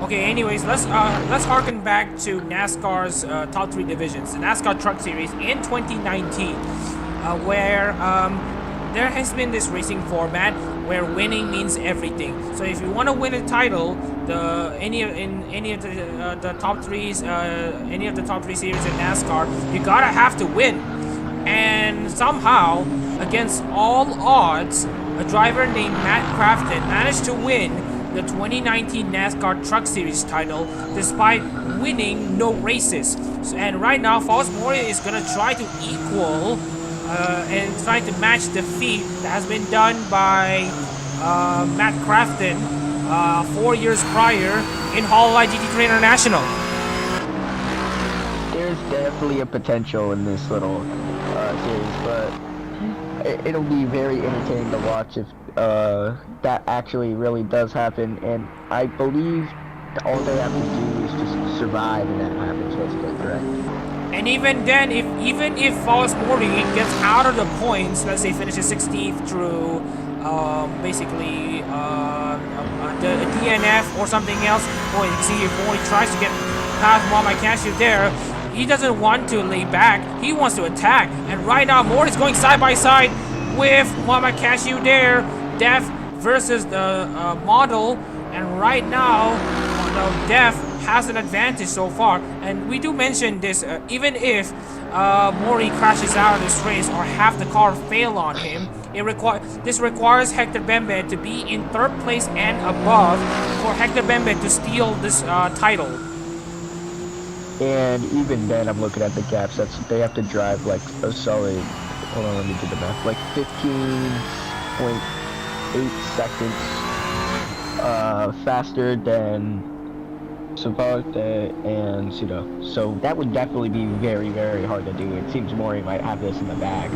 Okay. Anyways, let's harken back to NASCAR's top 3 divisions, the NASCAR Truck Series in 2019, where there has been this racing format where winning means everything. So if you want to win a title, any of the top 3s, any of the top 3 series in NASCAR, you gotta have to win. And somehow, against all odds, a driver named Matt Crafton managed to win the 2019 NASCAR Truck Series title despite winning no races. And right now, Fawwaz Mori is gonna try to equal and trying to match the feat that has been done by Matt Crafton 4 years prior in Hololive GT3 International. There's definitely a potential in this little series, but it'll be very entertaining to watch if that actually really does happen. And I believe all they have to do is just survive and that happens, basically, correct? And even then, even if Fawwaz Mori gets out of the points, let's say finishes 16th through basically the DNF or something else, or you see if Mori tries to get past Muhammad Cashew there, he doesn't want to lay back, he wants to attack. And right now, Mori's going side by side with Muhammad Cashew there, Def versus the model, and right now, Def has an advantage so far. And we do mention this, even if Mori crashes out of this race or half the car fail on him, this requires Hector Bembe to be in 3rd place and above for Hector Bembe to steal this title. And even then, I'm looking at the gaps. They have to drive like a solid. Hold on, let me do the math. Like 15.8 seconds faster than Savarte and Sudo. So that would definitely be very, very hard to do. It seems Mori might have this in the bag.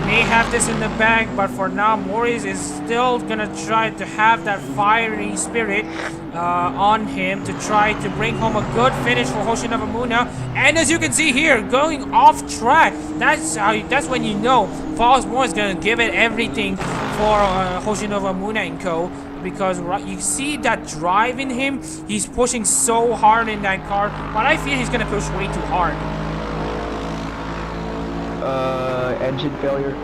May have this in the bag, but for now, Mori is still gonna try to have that fiery spirit on him to try to bring home a good finish for Hoshinova Moona. And as you can see here, going off track, that's when you know Fawwaz Mori is gonna give it everything for Hoshinova Moona and co. Because you see that drive in him, he's pushing so hard in that car, but I feel he's gonna push way too hard. Engine failure.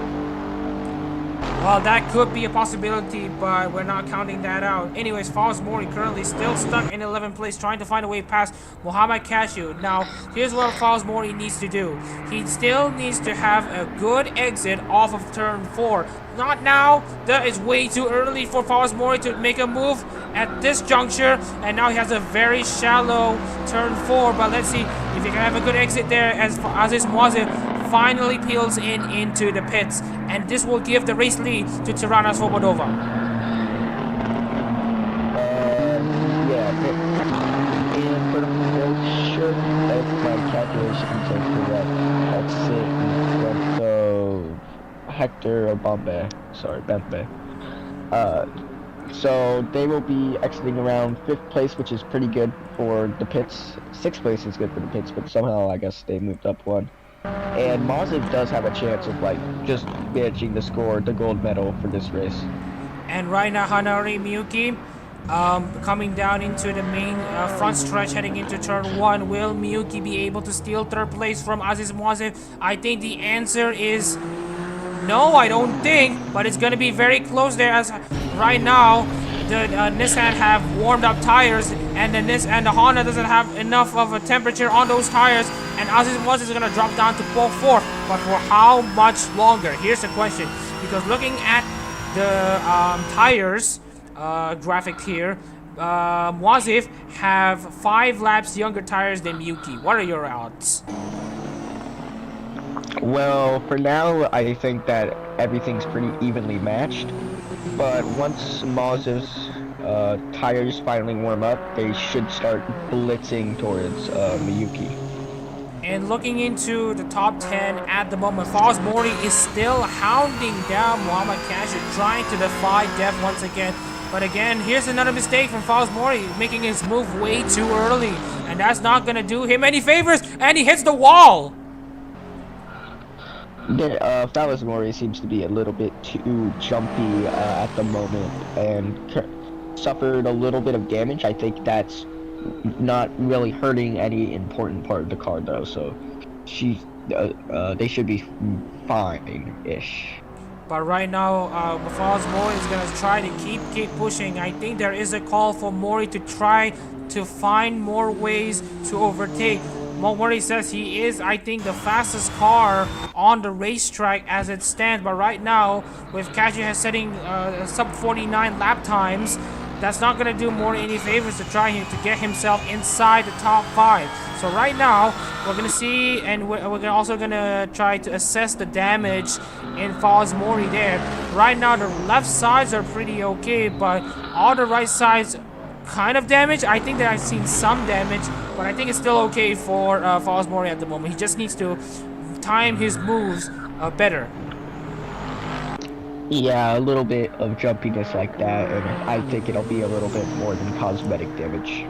Well, that could be a possibility, but we're not counting that out. Anyways, Fawwaz Mori currently still stuck in 11th place, trying to find a way past Muhammad Cashew. Now, here's what Fawwaz Mori needs to do. He still needs to have a good exit off of turn 4. Not now. That is way too early for Fawwaz Mori to make a move at this juncture. And now he has a very shallow turn 4. But let's see if he can have a good exit there as Aziz Moazib finally peels into the pits. And this will give the race lead to Tirana Svobodova. Yeah, and for the should, if my calculations are correct, that's it in front of Hector Bembe. Sorry, Bembe. So they will be exiting around 5th place, which is pretty good for the pits. 6th place is good for the pits, but somehow I guess they moved up one. And Moziv does have a chance of like just managing to score the gold medal for this race. And right now, Hanari Miyuki coming down into the main front stretch heading into turn 1. Will Miyuki be able to steal 3rd place from Aziz Moazib? I think the answer is no, I don't think, but it's going to be very close there as right now the Nissan have warmed up tires and the Honda doesn't have enough of a temperature on those tires, and Aziz Moazib is going to drop down to 4th, but for how much longer? Here's the question, because looking at the tires graphic here, Wazif have 5 laps younger tires than Miyuki. What are your odds? Well, for now, I think that everything's pretty evenly matched. But once Maz's tires finally warm up, they should start blitzing towards Miyuki. And looking into the top 10 at the moment, Fawwaz Mori is still hounding down Muhammad Kashif, trying to defy death once again. But again, here's another mistake from Fawwaz Mori, making his move way too early. And that's not going to do him any favors, and he hits the wall! Fawwaz Mori seems to be a little bit too jumpy at the moment, and suffered a little bit of damage. I think that's not really hurting any important part of the car though, so they should be fine-ish. But right now, Fawwaz Mori is going to try to keep pushing. I think there is a call for Mori to try to find more ways to overtake. Mori says he is, I think, the fastest car on the racetrack as it stands. But right now, with Kashif setting sub 49 lap times, that's not going to do Mori any favors to try to get himself inside the top 5. So right now, we're going to see, and we're also going to try to assess the damage in Fawwaz Mori there. Right now, the left sides are pretty okay, but all the right sides kind of damage. I think that I've seen some damage, but I think it's still okay for Fawwaz Mori at the moment. He just needs to time his moves better. Yeah, a little bit of jumpiness like that, and I think it'll be a little bit more than cosmetic damage.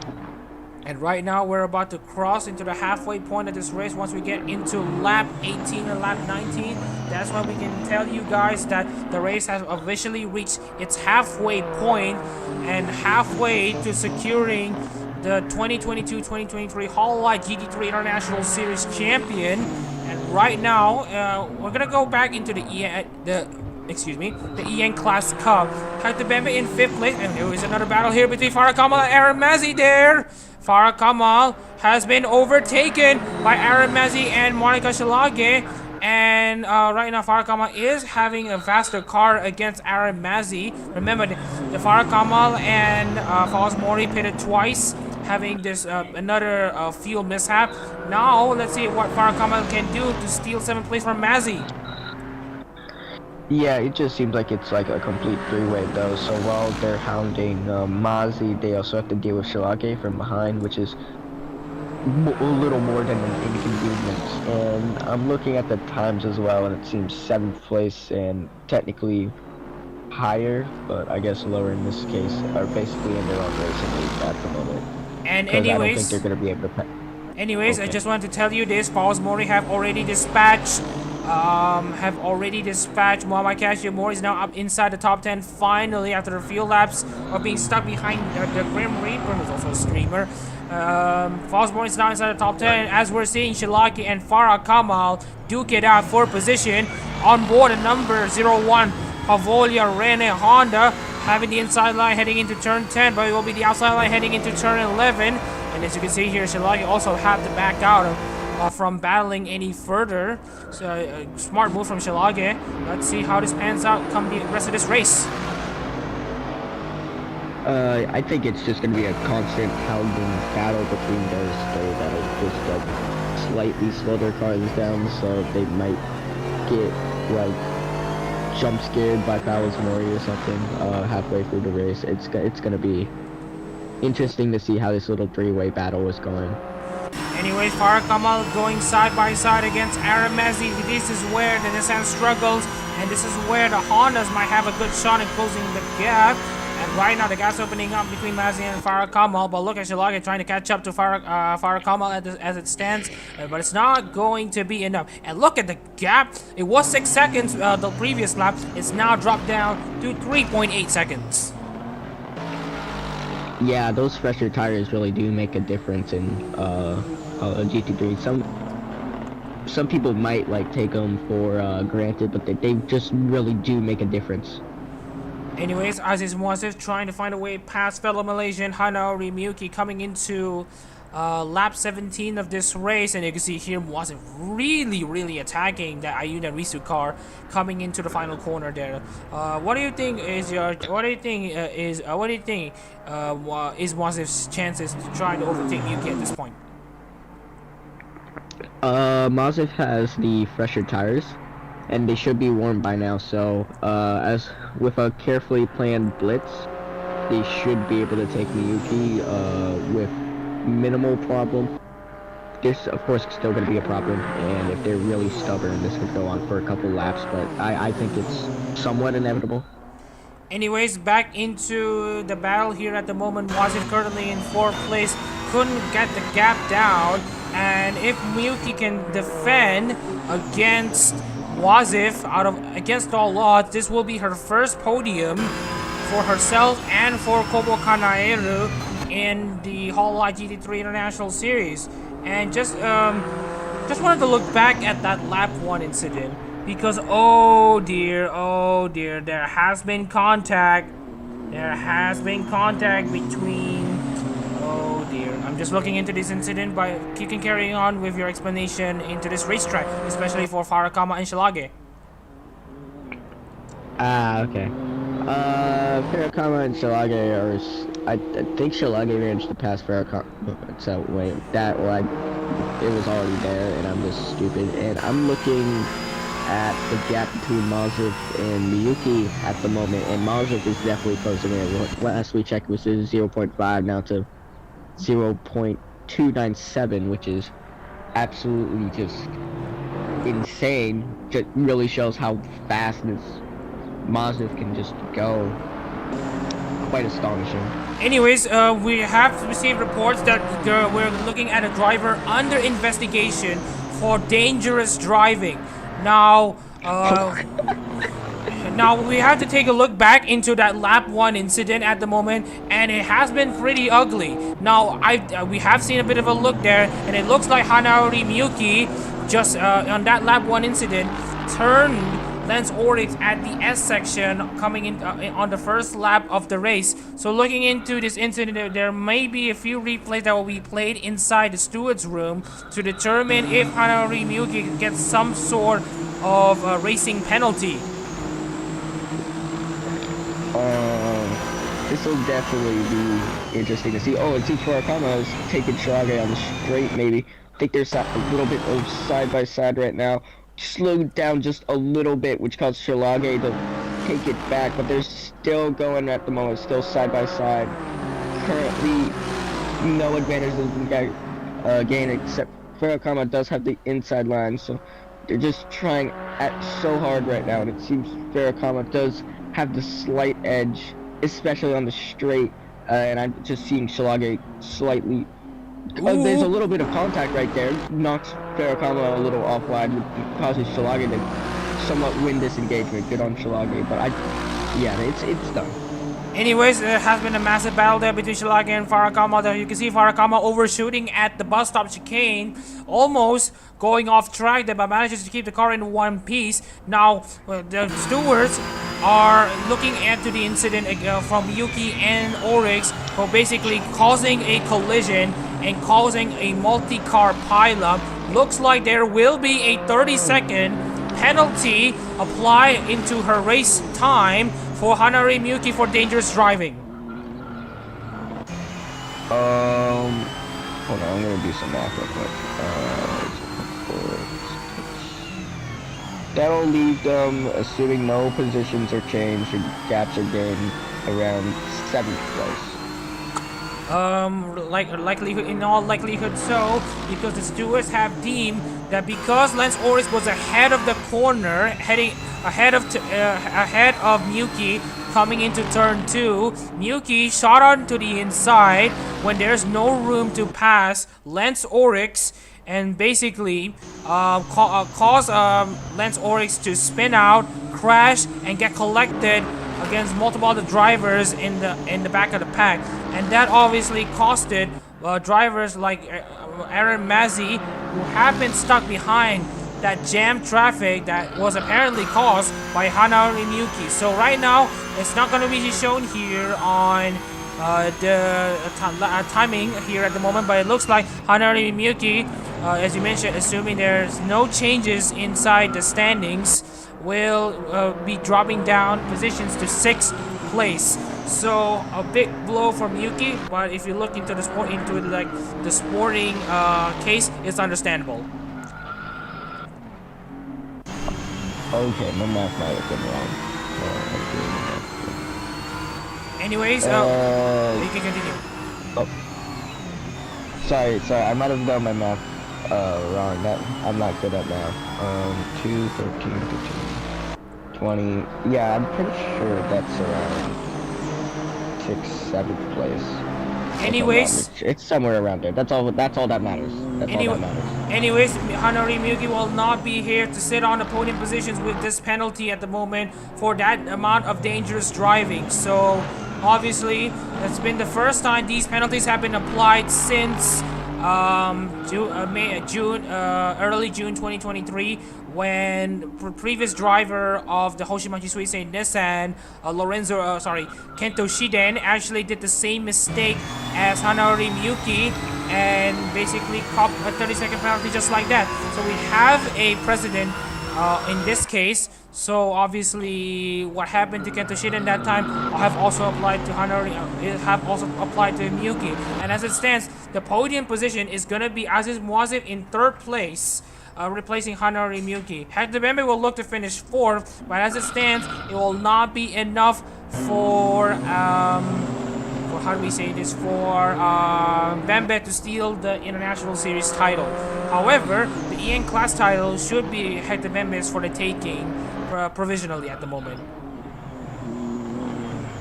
And right now, we're about to cross into the halfway point of this race. Once we get into lap 18 or lap 19, that's when we can tell you guys that the race has officially reached its halfway point and halfway to securing the 2022-2023 Hololive GT3 International Series champion. And right now, we're gonna go back into the EN Class Cup. Have the Bembe in 5th place, and there is another battle here between Farah Kamal and Aramazzi there. Farah Kamal has been overtaken by Aramazzi and Monica Shalage. And right now, Farah Kamal is having a faster car against Aramazzi. Remember, the Farah Kamal and Fawwaz Mori pitted twice, having this another fuel mishap. Now, let's see what Farah Kamal can do to steal 7th place from Mazzi. Yeah, it just seems like it's like a complete three-way though, so while they're hounding Mazzi, they also have to deal with Shalage from behind, which is a little more than an inconvenience. And I'm looking at the times as well, and it seems 7th place and technically higher, but I guess lower in this case, are basically in their own racing league at the moment. And anyways, I don't think they're going to be able to... Anyways, okay. I just wanted to tell you this, Fawwaz Mori have already dispatched Muhammad Kashif. Mori is now up inside the top 10 finally after a few laps of being stuck behind the Grim Reaper, who's also a streamer. Fawwaz Mori is now inside the top 10 as we're seeing Shalage and Farah Kamal duke it out for position on board the number 01 Pavolia Rene Honda, having the inside line heading into turn 10, but it will be the outside line heading into turn 11. And as you can see here, Shalage also had to back out from battling any further. So a smart move from Shalage. Let's see how this pans out come the rest of this race. I think it's just going to be a constant hounding battle between those three that'll just slightly slow their cars down, so they might get like jump scared by Fawwaz Mori or something halfway through the race. It's going to be interesting to see how this little three-way battle is going. Anyways, Farah Kamal going side by side against Aramazzi. This is where the Nissan struggles, and this is where the Hondas might have a good shot in closing the gap. And right now, the gap's opening up between Mazzi and Farah Kamal. But look at Shalage trying to catch up to Farah Kamal as it stands. But it's not going to be enough. And look at the gap. It was 6 seconds the previous lap. It's now dropped down to 3.8 seconds. Yeah, those fresher tires really do make a difference in GT3. Some people might like take them for granted, but they just really do make a difference. Anyways, Aziz Muasif trying to find a way past fellow Malaysian Hanaori Miyuki coming into lap 17 of this race, and you can see here wasn't really attacking that Ayuna Risu car coming into the final corner there. What do you think is Wasif's chances to try to overtake Yuki at this point? Mazif has the fresher tires, and they should be warm by now. So, as with a carefully planned blitz, they should be able to take Miyuki with minimal problem. There's of course still going to be a problem, and if they're really stubborn, this could go on for a couple laps. But I think it's somewhat inevitable. Anyways, back into the battle here at the moment. Wasif currently in 4th place, couldn't get the gap down, and if Miyuki can defend against Wasif against all odds, this will be her first podium for herself and for Kobo Kanaeru in the Hololive GT3 International Series. And just wanted to look back at that lap 1 incident, because oh dear, there has been contact between, oh dear. I'm just looking into this incident, but you can carry on with your explanation into this racetrack, especially for Farakama and Shilage. Okay. Farakama and Shilage are, I think Shilage managed to pass Farakama, so wait, that, or it was already there, and I'm just stupid, and I'm looking at the gap between Mazif and Miyuki at the moment, and Mazif is definitely closing in. Last we checked, was 0.5 now to 0.297, which is absolutely just insane. Just really shows how fast this Mazif can just go. Quite astonishing. Anyways, we have received reports that we're looking at a driver under investigation for dangerous driving. Now we have to take a look back into that lap 1 incident at the moment, and it has been pretty ugly. Now we have seen a bit of a look there, and it looks like Hanaori Miyuki just on that lap 1 incident turned Lance Oryx at the S section coming in on the first lap of the race. So looking into this incident, there may be a few replays that will be played inside the steward's room to determine if Hanaori Miyuki gets some sort of racing penalty. This will definitely be interesting to see. Oh, and since Furakama is taking Shirage on the straight, maybe. I think there's a little bit of side-by-side right now. Slowed down just a little bit, which caused Shilage to take it back, but they're still going at the moment, still side by side. Currently, no advantage has been gained, except Furakama does have the inside line, so they're just trying so hard right now, and it seems Furakama does have the slight edge, especially on the straight, and I'm just seeing Shilage slightly. There's a little bit of contact right there, knocks Farakama a little offline, which causes Shilage to somewhat win this engagement. Good on Shilage, but yeah, it's done. Anyways, there has been a massive battle there between Shilage and Farakama. There you can see Farakama overshooting at the bus stop chicane, almost going off track there, but manages to keep the car in one piece. Now, the stewards are looking into the incident from Yuki and Oryx for basically causing a collision and causing a multi-car pileup. Looks like there will be a 30-second penalty applied into her race time for Hanaori Miyuki for dangerous driving. Hold on, I'm gonna do some math real quick. That'll leave them, assuming no positions are changed or gaps are gained, around 7th place. In all likelihood so, because the stewards have deemed that because Lance Oryx was ahead of the corner, heading ahead of Miyuki coming into turn 2, Miyuki shot onto the inside when there's no room to pass Lance Oryx, and basically cause Lance Oryx to spin out, crash, and get collected against multiple other drivers in the back of the pack, and that obviously costed drivers like Aaron Mazzi, who have been stuck behind that jam traffic that was apparently caused by Hanaori Miyuki. So right now, it's not going to be shown here on the timing here at the moment, but it looks like Hanari Miyuki, as you mentioned, assuming there's no changes inside the standings, will be dropping down positions to 6th place. So a big blow for Miyuki, but if you look into the sporting case, it's understandable. Okay, my math might have been wrong. Anyways, you can continue. Oh. Sorry, I might have done my math wrong. I'm not good at math. 2, 13, 15, 20. Yeah, I'm pretty sure that's around 6th, 7th place. Anyways, it's somewhere around there. That's all that matters. Anyways, Hanari Miyuki will not be here to sit on the podium positions with this penalty at the moment for that amount of dangerous driving. So obviously, it's been the first time these penalties have been applied since early June 2023, when previous driver of the Hoshimachi Suisei Nissan, Kento Shiden, actually did the same mistake as Hanari Miyuki and basically copped a 30-second penalty just like that. So we have a precedent in this case. So obviously, what happened to Kento Shiden that time have also applied to Hanari, applied to Miyuki. And as it stands, the podium position is gonna be Aziz Muazif in 3rd place, replacing Hanari Miyuki. Hector Bembe will look to finish 4th, but as it stands, it will not be enough for Bembe to steal the International Series title. However, the EN class title should be Hector Bembe's for the taking, provisionally at the moment.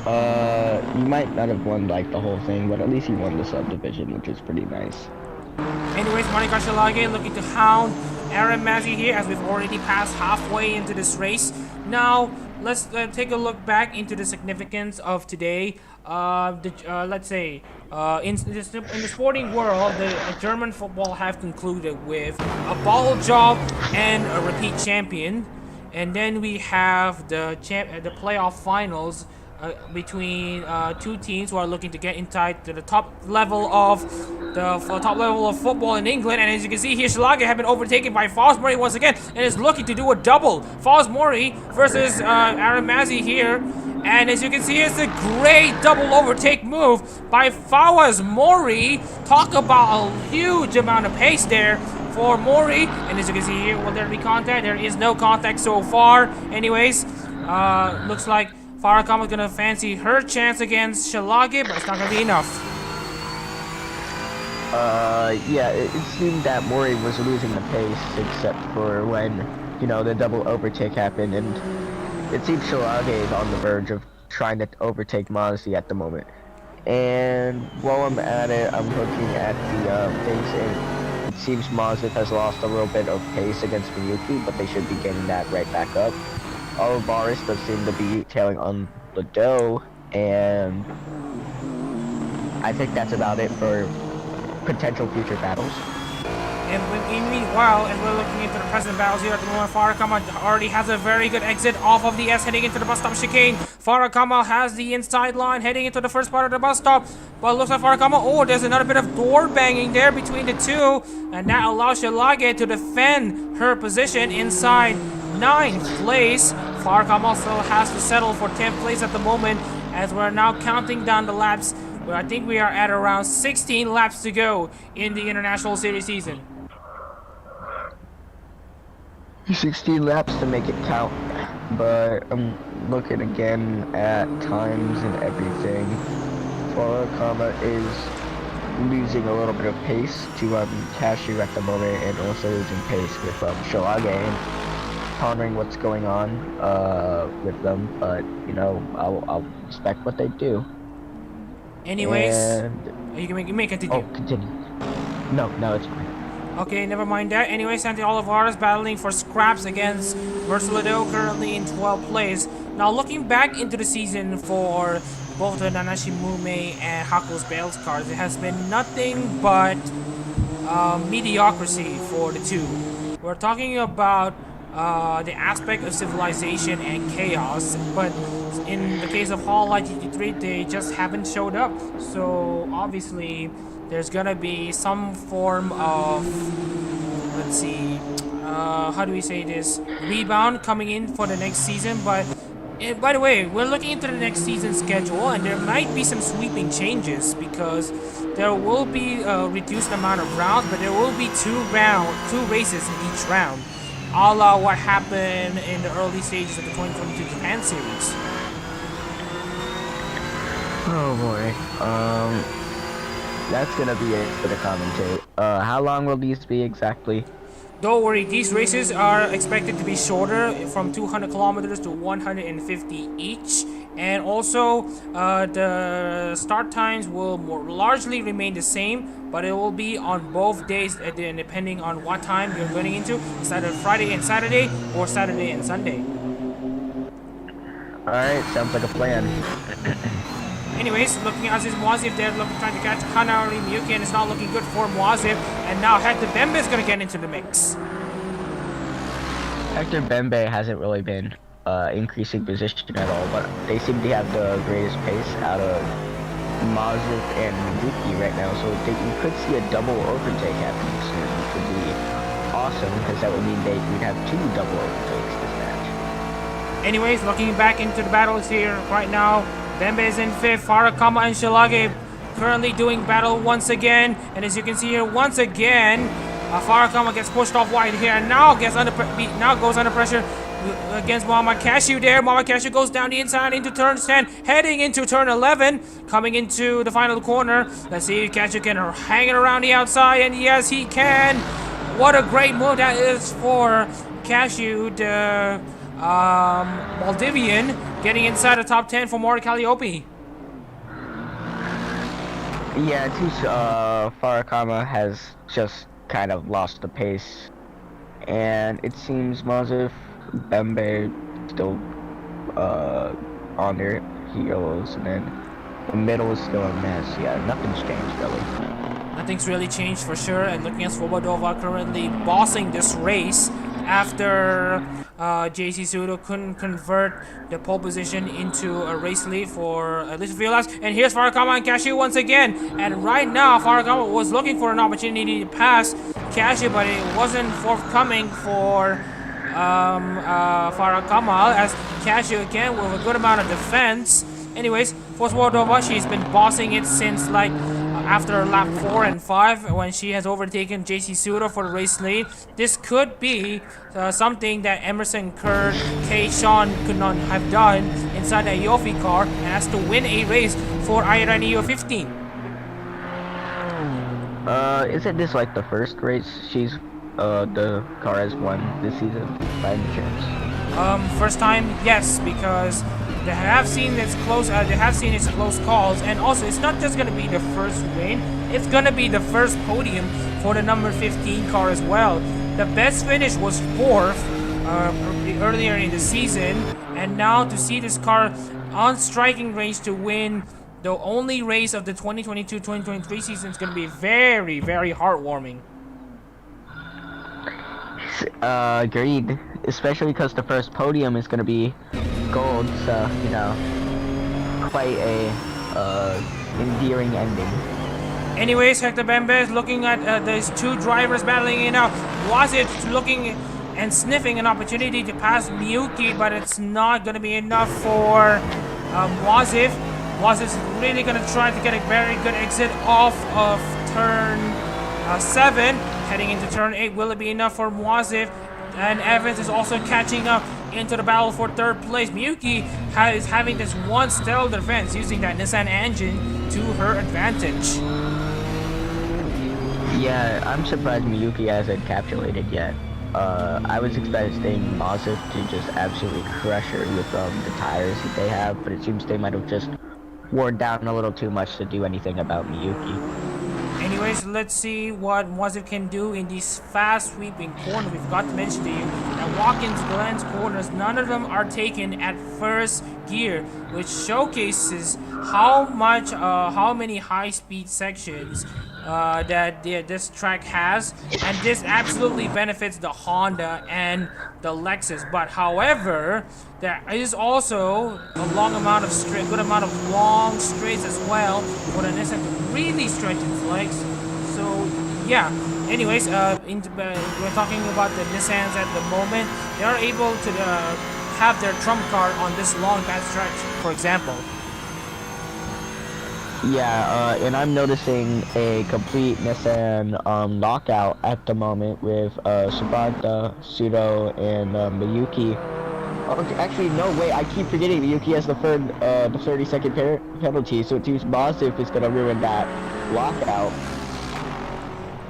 You might not have won like the whole thing, but at least he won the subdivision, which is pretty nice. Anyways, Monica Shalage looking to hound Adak-RMS here, as we've already passed halfway into this race. Now, let's take a look back into the significance of today. Let's say, in the sporting world, the German football have concluded with a ball job and a repeat champion. And then we have the playoff finals between two teams who are looking to get inside to the top level of football in England. And as you can see here, Shalage have been overtaken by Fawwaz Mori once again, and is looking to do a double. Fawwaz Mori versus Adak-RMS here. And as you can see, it's a great double overtake move by Fawwaz Mori. Talk about a huge amount of pace there for Mori. And as you can see here, will there be contact? There is no contact so far. Anyways, looks like Farakama's gonna fancy her chance against Shalage, but it's not gonna be enough. Yeah, it seemed that Mori was losing the pace, except for when, you know, the double overtake happened, and it seems Shalage is on the verge of trying to overtake Mazzi at the moment. And while I'm at it, I'm looking at the things, and it seems Mazzi has lost a little bit of pace against Miyuki, but they should be getting that right back up. Olivares does seem to be tailing on the dough, and I think that's about it for potential future battles. And meanwhile, as we're looking into the present battles here at the moment, Farakama already has a very good exit off of the S heading into the bus stop chicane. Farakama has the inside line heading into the first part of the bus stop. But it looks like Farakama, there's another bit of door banging there between the two. And that allows Shalage to defend her position inside 9th place. Farakama still has to settle for 10th place at the moment, as we're now counting down the laps. Well, I think we are at around 16 laps to go in the International Series season. 16 laps to make it count, but I'm looking again at times and everything. Farakama is losing a little bit of pace to Cashew at the moment, and also losing pace with Shalage, and pondering what's going on with them, but you know, I'll respect what they do. Anyways, and you may continue. Oh, continue. No, it's fine. Okay, never mind that. Anyway, Santi Olivares battling for scraps against Mercedes, currently in 12th place. Now, looking back into the season for both the Nanashi Mume and Hako's Bales cars, it has been nothing but mediocrity for the two. We're talking about the aspect of civilization and chaos, but in the case of Hololive GT3, they just haven't showed up. So obviously, there's gonna be some form of, let's see, how do we say this, rebound coming in for the next season. But by the way, we're looking into the next season schedule, and there might be some sweeping changes because there will be a reduced amount of rounds, but there will be two races in each round, a la what happened in the early stages of the 2022 Japan series. Oh boy. That's gonna be it for the commentary. How long will these be exactly? Don't worry, these races are expected to be shorter, from 200 kilometers to 150 each. And also, the start times will largely remain the same, but it will be on both days, depending on what time you're running into. It's either Friday and Saturday, or Saturday and Sunday. Alright, sounds like a plan. Anyways, looking at Mwazif, they're trying to catch Kanari Miyuki, and it's not looking good for Mwazif. And now Hector Bembe is going to get into the mix. Hector Bembe hasn't really been increasing position at all, but they seem to have the greatest pace out of Mwazif and Miyuki right now, so you could see a double overtake happening soon, which would be awesome, because that would mean we'd have two double overtakes this match. Anyways, looking back into the battles here right now, Bembe is in 5th, Farakama and Shilage currently doing battle once again. And as you can see here, once again, Farakama gets pushed off wide here and now goes under pressure against Muhammad Cashew there. Muhammad Cashew goes down the inside into turn 10, heading into turn 11, coming into the final corner. Let's see if Cashew can hang it around the outside, and yes, he can. What a great move that is for Cashew, the Maldivian, getting inside the top 10 for Mori Calliope. Yeah, Farakama has just kind of lost the pace, and it seems Mwazif, Bembe still on their heels, and then the middle is still a mess. Yeah, nothing's changed really. Nothing's really changed for sure, and looking at Svobodova currently bossing this race after JC Sudo couldn't convert the pole position into a race lead for at least a few laps. And here's Farakama and Cashew once again. And right now, Farakama was looking for an opportunity to pass Cashew, but it wasn't forthcoming for Farakama, as Cashew again with a good amount of defense. Anyways, for Svobodova, she's been bossing it since like after lap 4 and 5, when she has overtaken JC Sudo for the race lead. This could be something that Emerson Kerr, K. Sean could not have done inside the Yofi car, and has to win a race for Irani 15. Isn't this like the first race the car has won this season by any chance? First time, yes, because they have seen its close calls, and also it's not just gonna be the first win, it's gonna be the first podium for the number 15 car as well. The best finish was 4th earlier in the season, and now to see this car on striking range to win the only race of the 2022-2023 season is gonna be very, very heartwarming. Agreed, especially because the first podium is gonna be gold, so you know, quite a endearing ending. Anyways, Hector Bembe is looking at these two drivers battling it out. Was it looking and sniffing an opportunity to pass Miyuki, but it's not going to be enough for Mwazif. Mwazif's really going to try to get a very good exit off of turn 7, heading into turn 8. Will it be enough for Mwazif? And Evans is also catching up into the battle for 3rd place. Miyuki is having this one stellar defense, using that Nissan engine to her advantage. Yeah, I'm surprised Miyuki hasn't capitulated yet. I was expecting Mwazif to just absolutely crush her with the tires that they have, but it seems they might have just worn down a little too much to do anything about Miyuki. Anyways, let's see what Mwazif can do in these fast sweeping corners. We forgot to mention to you that Watkins Glen's corners, none of them are taken at first gear, which showcases how many high-speed sections this track has, and this absolutely benefits the Honda and the Lexus. But however, there is also a good amount of long straights as well for the Nissan to really stretch its legs. So yeah. Anyways, we're talking about the Nissans at the moment. They are able to have their trump card on this long bad stretch, for example. Yeah, and I'm noticing a complete Nissan knockout at the moment with Sabata, Pseudo, and Miyuki. Oh, actually, no, wait, I keep forgetting Miyuki has the 30-second penalty, so it seems Mazif is going to ruin that lockout.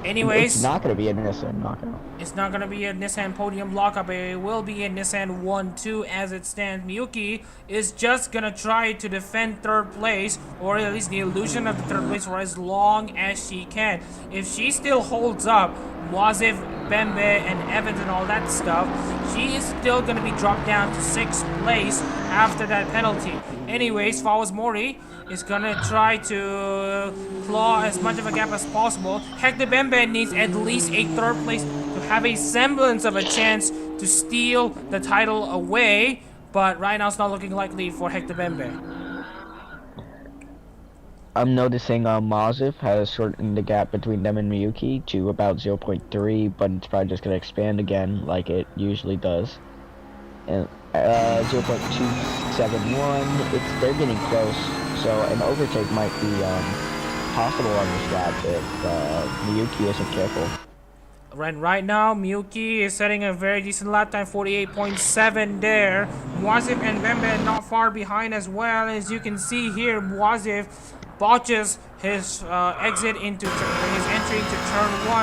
Anyways, it's not going to be a Nissan knockout. It's not going to be a Nissan podium lockup. It will be a Nissan 1-2 as it stands. Miyuki is just going to try to defend third place, or at least the illusion of the third place, for as long as she can. If she still holds up, Wazif, Bembe, and Evans and all that stuff, she is still going to be dropped down to 6th place after that penalty. Anyways, Fawwaz Mori is going to try to claw as much of a gap as possible. Hector Bembe needs at least a 3rd place to have a semblance of a chance to steal the title away, but right now it's not looking likely for Hector Bembe. I'm noticing Mazif has shortened the gap between them and Miyuki to about 0.3, but it's probably just going to expand again like it usually does. And 0.271, they're getting close, so an overtake might be possible on this lap if Miyuki isn't careful. Right now, Miyuki is setting a very decent lap time, 48.7 there. Wazif and Bembe not far behind as well. As you can see here, Wazif botches his entry into turn 1,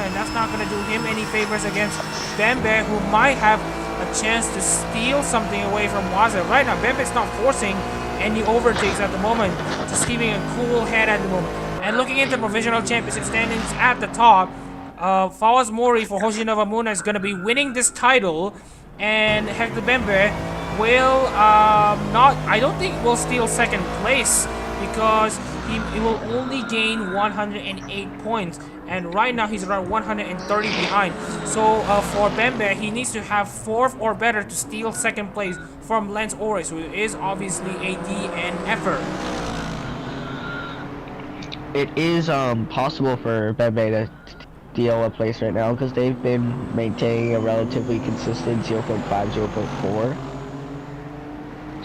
and that's not going to do him any favors against Bembe, who might have a chance to steal something away from Wazif. Right now, Bembe is not forcing any overtakes at the moment, just keeping a cool head at the moment. And looking into provisional championship standings at the top, Fawwaz Mori for Hoshinova Moona is going to be winning this title, and Hector Bembe will I don't think will steal 2nd place, because he will only gain 108 points, and right now he's around 130 behind. So for Bembe, he needs to have 4th or better to steal 2nd place from Lance Oryx, who is obviously a DNFer. It is possible for Bembe to steal a place right now, because they've been maintaining a relatively consistent 0.5, 0.4.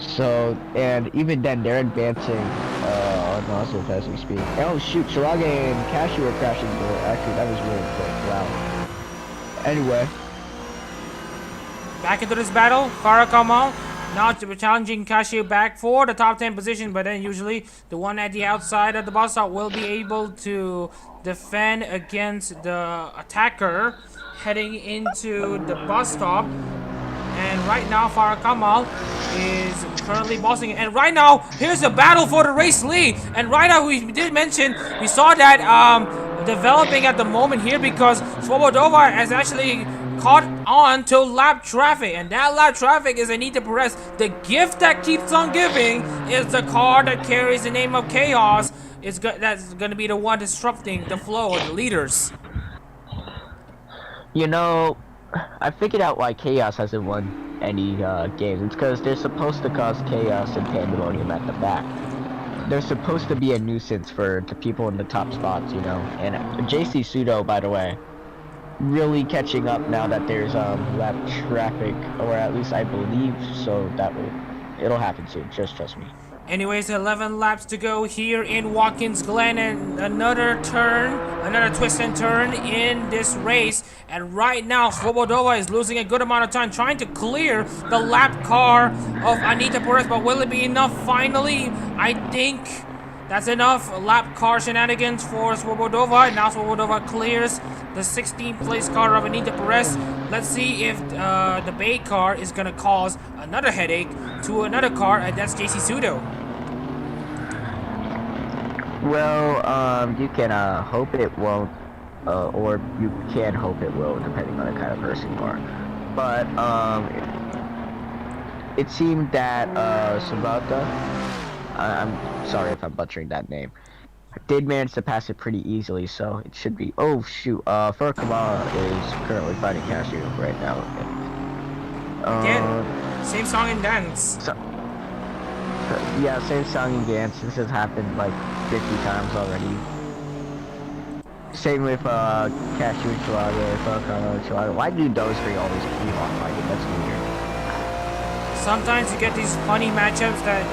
So, and even then, they're advancing on Mazif as we speak. Oh shoot, Shirage and Cashew are crashing through. Actually, that was really quick. Wow. Anyway. Back into this battle, Farah Kamal now challenging Cashew back for the top 10 position, but then usually the one at the outside of the bus stop will be able to defend against the attacker heading into the bus stop. And right now, Farah Kamal is currently bossing it. And right now, here's a battle for the race lead. And right now, we did mention, we saw that developing at the moment here, because Svobodova has actually caught on to lap traffic. And that lap traffic is Anita Perez. The gift that keeps on giving is the car that carries the name of Chaos. That's going to be the one disrupting the flow of the leaders. You know, I figured out why Chaos hasn't won any games. It's because they're supposed to cause chaos and pandemonium at the back. They're supposed to be a nuisance for the people in the top spots, you know. And JC Pseudo, by the way, really catching up now that there's lap traffic, or at least I believe so. It'll happen soon. Just trust me. Anyways, 11 laps to go here in Watkins Glen, and another twist and turn in this race. And right now, Svobodova is losing a good amount of time trying to clear the lap car of Anita Perez, but will it be enough finally? I think that's enough lap car shenanigans for Svobodova. Now Svobodova clears the 16th place car of Anita Perez. Let's see if the Bay car is going to cause another headache to another car, and that's JC Pseudo. Well, you can hope it won't, or you can hope it will, depending on the kind of person you are. But it seemed that Sabata, I'm sorry if I'm butchering that name, did manage to pass it pretty easily, so it should be. Oh shoot! Furukawa is currently fighting Cashew right now. Again, same song and dance. So, yeah, same song and dance. This has happened like 50 times already. Same with Cashew and Chihuahua, Furukawa and Chihuahua. Why do those three always keep on fighting? That's weird. Sometimes you get these funny matchups that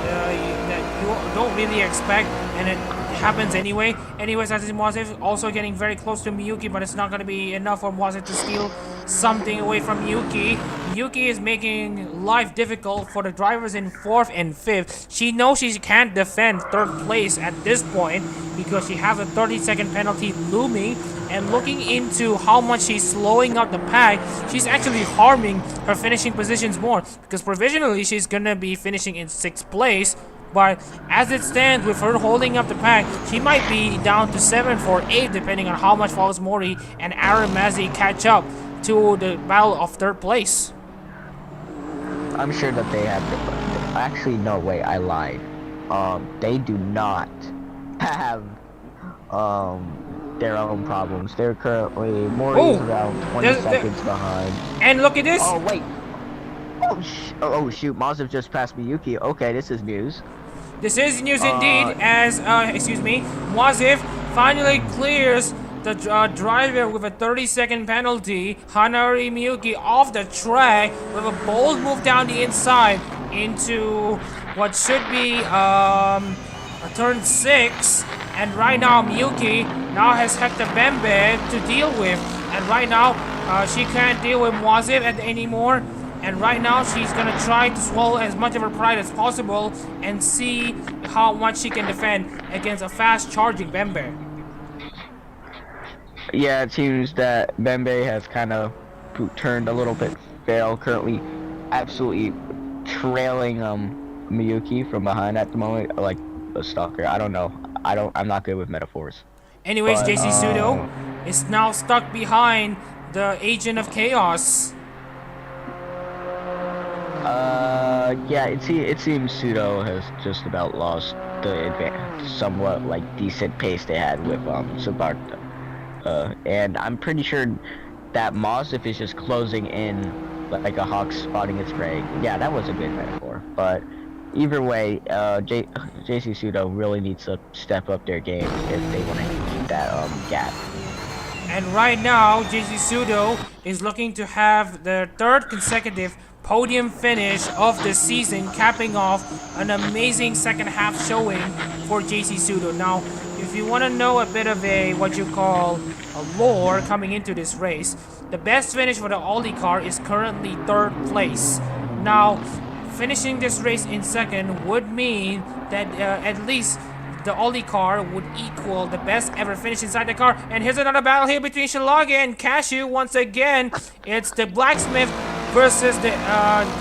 you don't really expect, and it happens anyway. Anyways, as is Wazif also getting very close to Miyuki, but it's not going to be enough for Wazif to steal something away from Yuki. Yuki is making life difficult for the drivers in 4th and 5th. She knows she can't defend 3rd place at this point because she has a 30-second penalty looming. And looking into how much she's slowing up the pack, she's actually harming her finishing positions more, because provisionally she's gonna be finishing in 6th place, but as it stands with her holding up the pack, she might be down to 7th or 8th depending on how much Fawwaz Mori and Aramazzi catch up to the battle of 3rd place. I'm sure that they have actually no way, I lied. They do not have their own problems. They're currently Mori's around 20 seconds behind. And look at this. Oh wait. Oh shoot, Maziv just passed Miyuki. Okay, this is news. This is news indeed, as Wazif finally clears the driver with a 30-second penalty. Hanari Miyuki off the track with a bold move down the inside into what should be a turn 6. And right now Miyuki now has Hector Bembe to deal with. And right now she can't deal with Wazif anymore. And right now she's gonna try to swallow as much of her pride as possible and see how much she can defend against a fast charging Bembe. Yeah, it seems that Bembe has kind of turned a little bit feral, currently absolutely trailing Miyuki from behind at the moment, like a stalker. I don't know. I'm not good with metaphors. Anyways, but, JC Pseudo is now stuck behind the Agent of Chaos. Yeah, it seems Pseudo has just about lost the somewhat like decent pace they had with Subarta. And I'm pretty sure that Mosif is just closing in like a hawk spotting its prey. Yeah, that was a good metaphor. But either way, JC Pseudo really needs to step up their game if they want to keep that gap. And right now, JC Pseudo is looking to have their 3rd consecutive podium finish of the season, capping off an amazing second half showing for JC Pseudo. Now, if you want to know a bit of what you call a lore coming into this race, the best finish for the Aldi car is currently 3rd place. Now, finishing this race in 2nd would mean that at least the Aldi car would equal the best ever finish inside the car. And here's another battle here between Shilage and Cashew. Once again, it's the Blacksmith versus the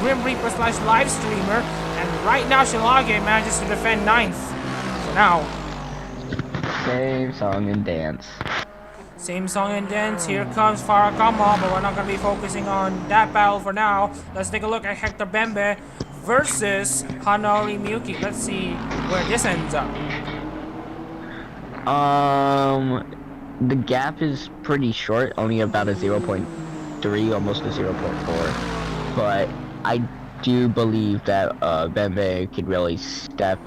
Grim Reaper / live streamer. And right now, Shilage manages to defend 9th. So now, same song and dance. Same song and dance. Here comes Farakama, but we're not going to be focusing on that battle for now. Let's take a look at Hector Bembe versus Hanari Miyuki. Let's see where this ends up. The gap is pretty short, only about a 0.3, almost a 0.4. But I do believe that Bembe could really step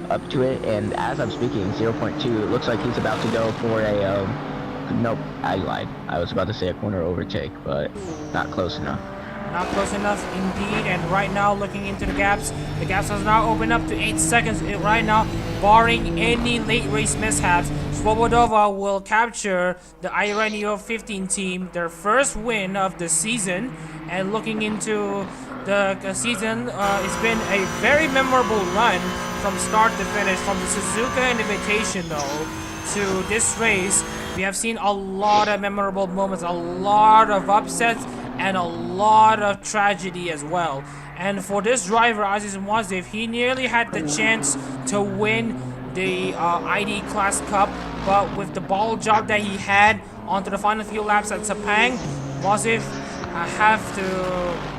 up to it. And as I'm speaking, 0.2, it looks like he's about to go for a nope, I lied. I was about to say a corner overtake, but not close enough. Not close enough indeed, and right now looking into the gaps has now opened up to 8 seconds right now, barring any late race mishaps. Svobodova will capture the Irenio 15 team, their first win of the season. And looking into the season, it's been a very memorable run from start to finish, from the Suzuka Invitational to this race. We have seen a lot of memorable moments, a lot of upsets, and a lot of tragedy as well. And for this driver, Aziz Mwazif, he nearly had the chance to win the ID Class Cup, but with the ball job that he had onto the final few laps at Sepang, Mwazif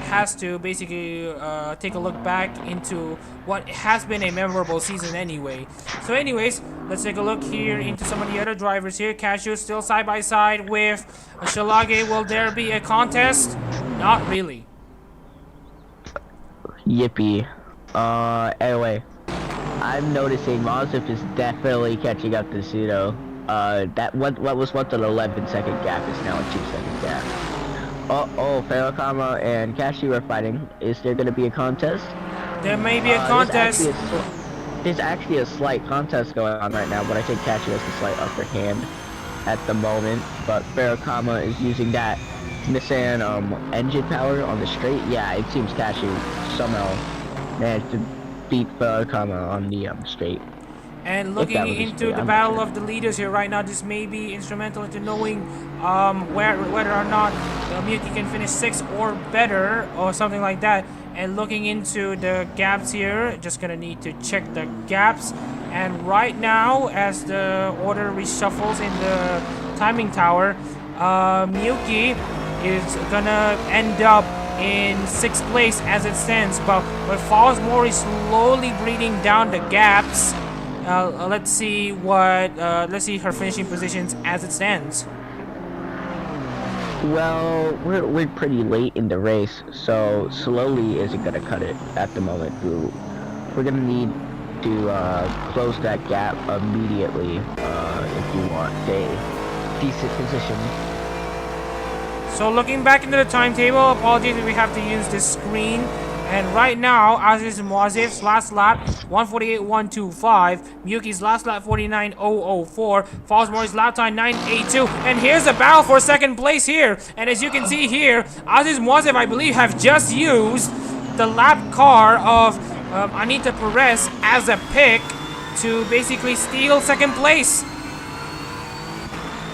has to basically take a look back into what has been a memorable season anyway. So anyways, Let's take a look here into some of the other drivers here. Cashew still side by side with Shalage. Will there be a contest? Not really. Yippee. Anyway, I'm noticing Mozif is definitely catching up to Pseudo. That what was once an 11-second gap is now a 2-second gap. Farrakama and Cashew are fighting. Is there going to be a contest? There may be a contest. There's actually a slight contest going on right now, but I think Cashew has a slight upper hand at the moment. But Farrakama is using that Nissan engine power on the straight. Yeah, it seems Cashew somehow managed to beat Farrakama on the straight. And looking into the battle of the leaders here right now, this may be instrumental into knowing whether or not Miyuki can finish 6th or better or something like that. And looking into the gaps here, just gonna need to check the gaps. And right now, as the order reshuffles in the timing tower, Miyuki is gonna end up in 6th place as it stands. But with Fawwaz Mori slowly breathing down the gaps, let's see her finishing positions as it stands. Well, we're pretty late in the race, so slowly isn't gonna cut it at the moment. We're gonna need to close that gap immediately if you want a decent position. So looking back into the timetable, apologies if we have to use this screen. And right now, Aziz Muazif's last lap, 148.125. Miyuki's last lap, 49.004. Fawwaz Mori's lap time, 9.82. And here's a battle for 2nd place here. And as you can see here, Aziz Muazif, I believe, have just used the lap car of Anita Perez as a pick to basically steal 2nd place.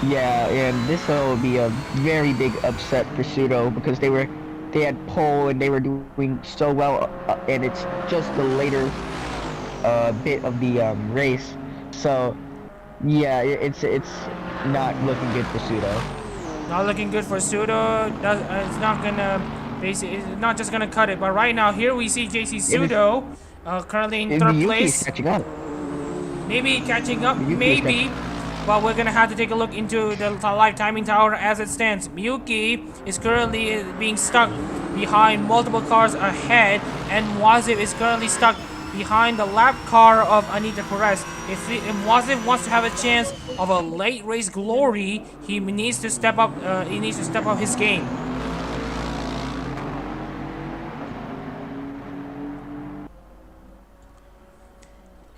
Yeah, and this will be a very big upset for Pseudo because they had pole and they were doing so well, and it's just the later bit of the race. So yeah, it's not looking good for Pseudo. Not looking good for Pseudo. It's not gonna basically, it's not just gonna cut it. But right now here we see JC Pseudo currently in 3rd place. Catching up. Maybe catching up, maybe. But we're gonna have to take a look into the live timing tower as it stands. Miyuki is currently being stuck behind multiple cars ahead, and Muazif is currently stuck behind the lap car of Anita Perez. If Muazif wants to have a chance of a late race glory, he needs to step up. He needs to step up his game.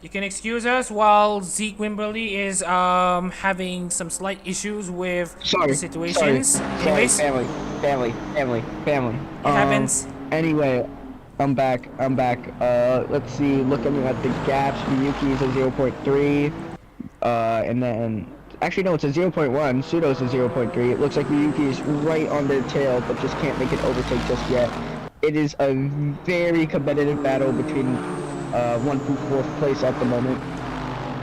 You can excuse us while Zeke Wimberly is having some slight issues with the situations. Anyways, family. It happens. Anyway, I'm back. Let's see, looking at the gaps, Miyuki is a 0.3, and then, actually no, it's a 0.1, Pseudo's a 0.3. It looks like Miyuki is right on their tail, but just can't make an overtake just yet. It is a very competitive battle between 1 through 4th place at the moment,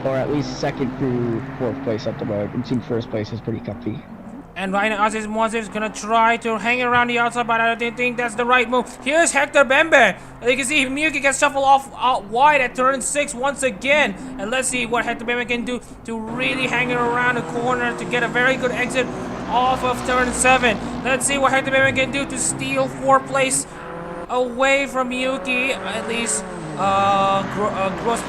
or at least 2nd through 4th place at the moment. It seems 1st place is pretty comfy. And right now, Aziz Muazif is gonna try to hang around the outside, but I don't think that's the right move. Here's Hector Bembe. As you can see, Miyuki gets shuffled off out wide at turn 6 once again. And let's see what Hector Bembe can do to really hang around the corner to get a very good exit off of turn 7. Let's see what Hector Bembe can do to steal 4th place away from Miyuki, at least. Gross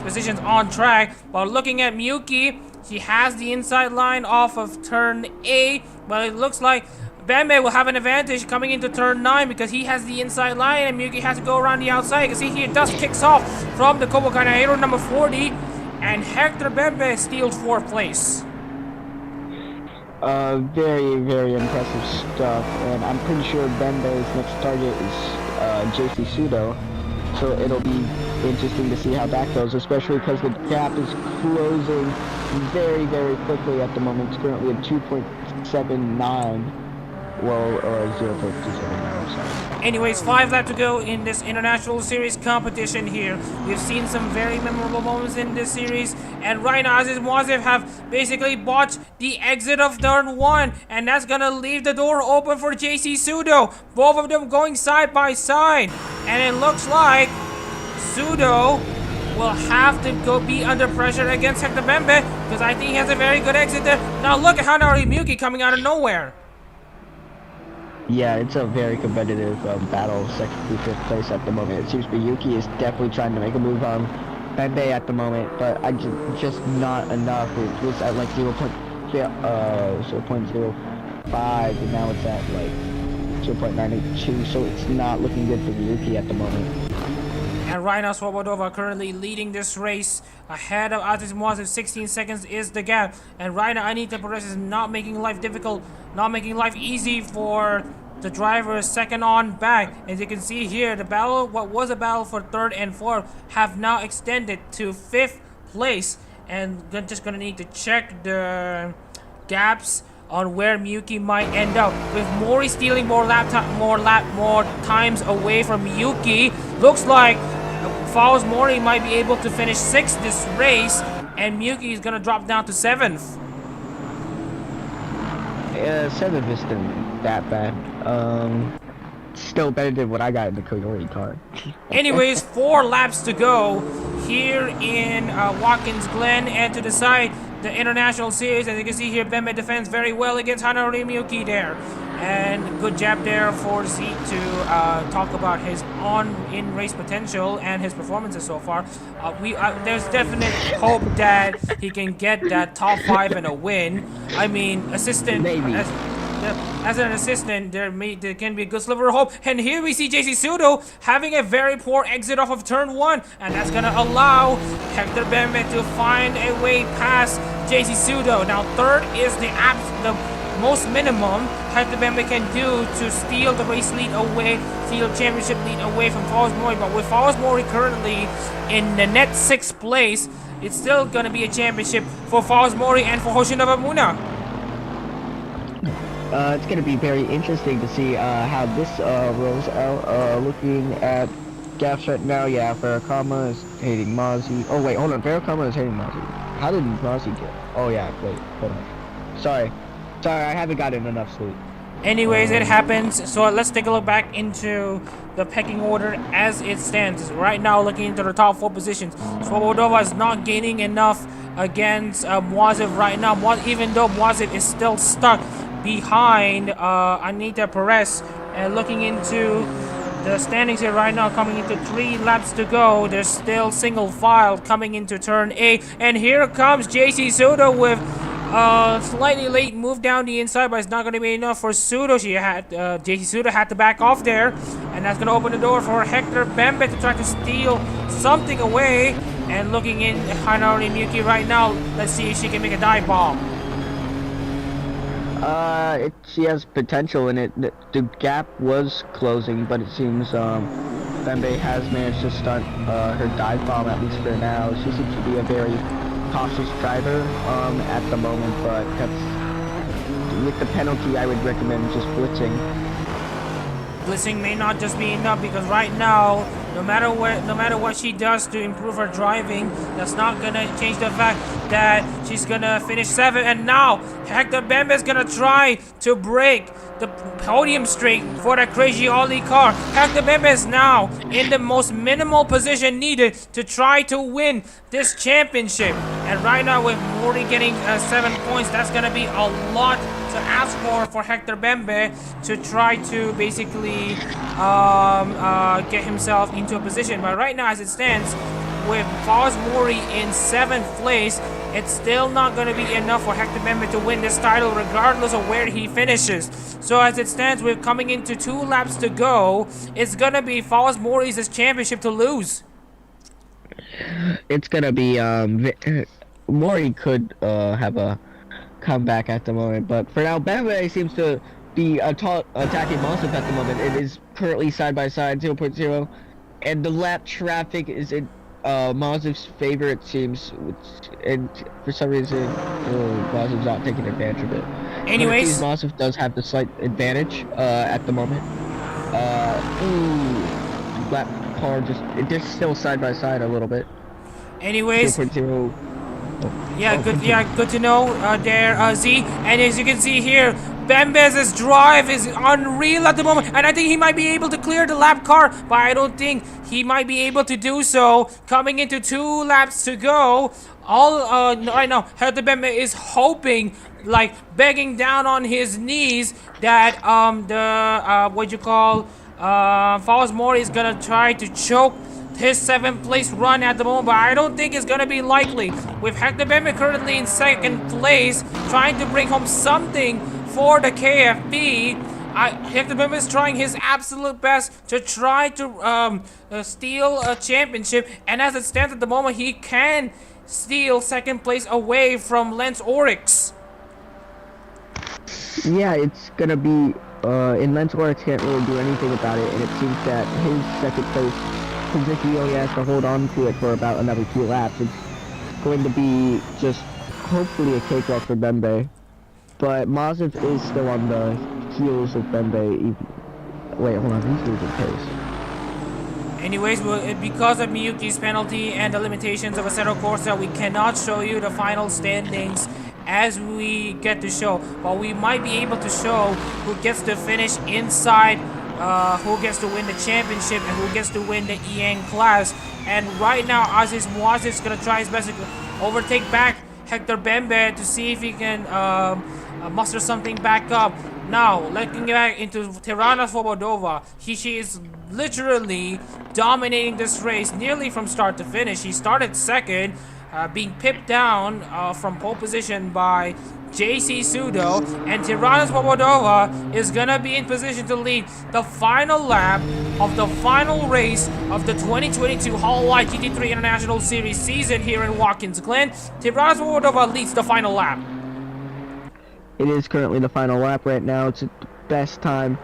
positions on track. But looking at Miyuki, she has the inside line off of turn 8, but it looks like Bembe will have an advantage coming into turn 9 because he has the inside line and Miyuki has to go around the outside. You can see here dust kicks off from the Kobo Kanahiro number 40, and Hector Bembe steals 4th place. Very, very impressive stuff, and I'm pretty sure Bembe's next target is JC Pseudo. So it'll be interesting to see how that goes, especially because the gap is closing very, very quickly at the moment. It's currently at 2.79. Well, or 0.279, sorry. Anyways, 5 left to go in this International Series competition here. We've seen some very memorable moments in this series, and right now Aziz Muazif have basically botched the exit of turn 1, and that's gonna leave the door open for JC Pseudo. Both of them going side by side, and it looks like Pseudo will have to be under pressure against Hector Bembe because I think he has a very good exit there. Now look at Hanari Miyuki coming out of nowhere. Yeah, it's a very competitive battle, second through fifth place at the moment. It seems Miyuki is definitely trying to make a move on Bembe at the moment, but just not enough. It was at like 0.05, and now it's at like 0.982, so it's not looking good for Miyuki at the moment. And right now, Swobodova currently leading this race ahead of Atis Moaziv. 16 seconds is the gap. And right now, Anita Perez is not making life difficult, not making life easy for the drivers second on back. As you can see here, the battle, what was a battle for third and fourth, have now extended to fifth place. And just gonna need to check the gaps on where Miyuki might end up. With Mori stealing more times away from Miyuki, looks like Fawwaz Mori might be able to finish 6th this race, and Miyuki is gonna drop down to 7th. 7th isn't that bad. Still better than what I got in the Koyori car. Anyways, 4 laps to go here in Watkins Glen, and to decide the International Series. As you can see here, Bembe defends very well against Hanari Miyuki there. And good jab there for Z to talk about his in-race potential and his performances so far. There's definite hope that he can get that top 5 and a win. I mean, assistant... Maybe. As an assistant, there can be a good sliver of hope. And here we see JC Sudo having a very poor exit off of turn 1. And that's going to allow Hector Bembe to find a way past JC Sudo. Now, third is the most minimum Hector Bembe can do to steal the race lead away, steal championship lead away from Fawwaz Mori. But with Fawwaz Mori currently in the net 6th place, it's still going to be a championship for Fawwaz Mori and for Hoshinova Moona. It's going to be very interesting to see how this rolls out. Looking at gaps right now, yeah, Farrakama is hating Mozzie. Oh, wait, hold on. Farrakama is hating Mozzie. How did Mozzie get? Oh, yeah, wait, hold on. Sorry, I haven't gotten enough sleep. Anyways, it happens. So let's take a look back into the pecking order as it stands. Right now, looking into the top 4 positions. Swobodova is not gaining enough against Moaziv right now. Even though Moaziv is still stuck behind Anita Perez. And looking into the standings here right now, coming into 3 laps to go. There's still single file coming into turn 8. And here comes JC Sudo with slightly late move down the inside, but it's not going to be enough for Sudo. JC Sudo had to back off there. And that's going to open the door for Hector Bembe to try to steal something away. And looking in Hanari Miyuki right now, let's see if she can make a dive bomb. She has potential in it. The gap was closing, but it seems Bembe has managed to start her dive bomb, at least for now. She seems to be a very cautious driver at the moment, but that's, with the penalty, I would recommend just blitzing. Blitzing may not just be enough, because right now, no matter what she does to improve her driving, that's not gonna change the fact that she's gonna finish 7th. And now Hector Bembe is gonna try to break the podium streak for the Crazy Ollie car. Hector Bembe is now in the most minimal position needed to try to win this championship. And right now, with Mori getting 7 points, that's gonna be a lot to ask for Hector Bembe to try to basically get himself into a position. But right now, as it stands, with Fawwaz Mori in 7th place, it's still not going to be enough for Hector Bembe to win this title regardless of where he finishes. So as it stands, we're coming into 2 laps to go. It's going to be Fawwaz Mori's championship to lose. It's going to be Mori could have a comeback at the moment, but for now Bembe seems to be attacking Moaziv at the moment. It is currently side by side 0.0, and the lap traffic is in Moaziv's favor, it seems, and for some reason Moaziv's not taking advantage of it. Anyways, Moaziv does have the slight advantage at the moment. Lap car just still side by side a little bit. Anyways, 0.0. Yeah, good to know there, Z. And as you can see here, Bembe's drive is unreal at the moment, and I think he might be able to clear the lap car, but I don't think he might be able to do so. Coming into 2 laps to go, right now, Hector Bembe is hoping, like begging down on his knees, that Fawwaz Mori is gonna try to choke his 7th place run at the moment, but I don't think it's gonna be likely. With Hector Bembe currently in 2nd place, trying to bring home something for the KFP. Hector Bembe is trying his absolute best to try to steal a championship, and as it stands at the moment, he can steal 2nd place away from Lance Oryx. Yeah, it's gonna be, and Lance Oryx can't really do anything about it, and it seems that his 2nd place position, he only has to hold on to it for about another 2 laps. It's going to be just hopefully a cakewalk for Bembe. But Mazepin is still on the heels of Bembe. Wait, hold on, he's losing pace. Anyways, because of Miyuki's penalty and the limitations of Assetto Corsa, we cannot show you the final standings as we get to show. But we might be able to show who gets to finish inside, who gets to win the championship, and who gets to win the EN class. And right now, Aziz Mouaz is going to try his best to overtake back Hector Bembe to see if he can muster something back up. Now, looking back into Tirana Svobodova, she is literally dominating this race nearly from start to finish. He started 2nd, being pipped down from pole position by JC Sudo, and Tirana Svobodova is gonna be in position to lead the final lap of the final race of the 2022 Hololive GT3 International Series season here in Watkins Glen. Tirana Svobodova leads the final lap. It is currently the final lap right now. It's the best time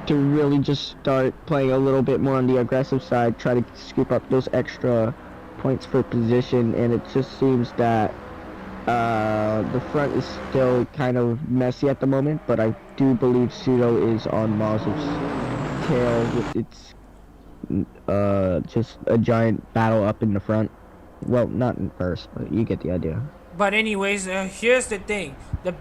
to really just start playing a little bit more on the aggressive side, try to scoop up those extra points for position, and it just seems that the front is still kind of messy at the moment, but I do believe Pseudo is on Mazepin's tail. It's just a giant battle up in the front. Well, not in first, but you get the idea. But anyways, here's the thing. The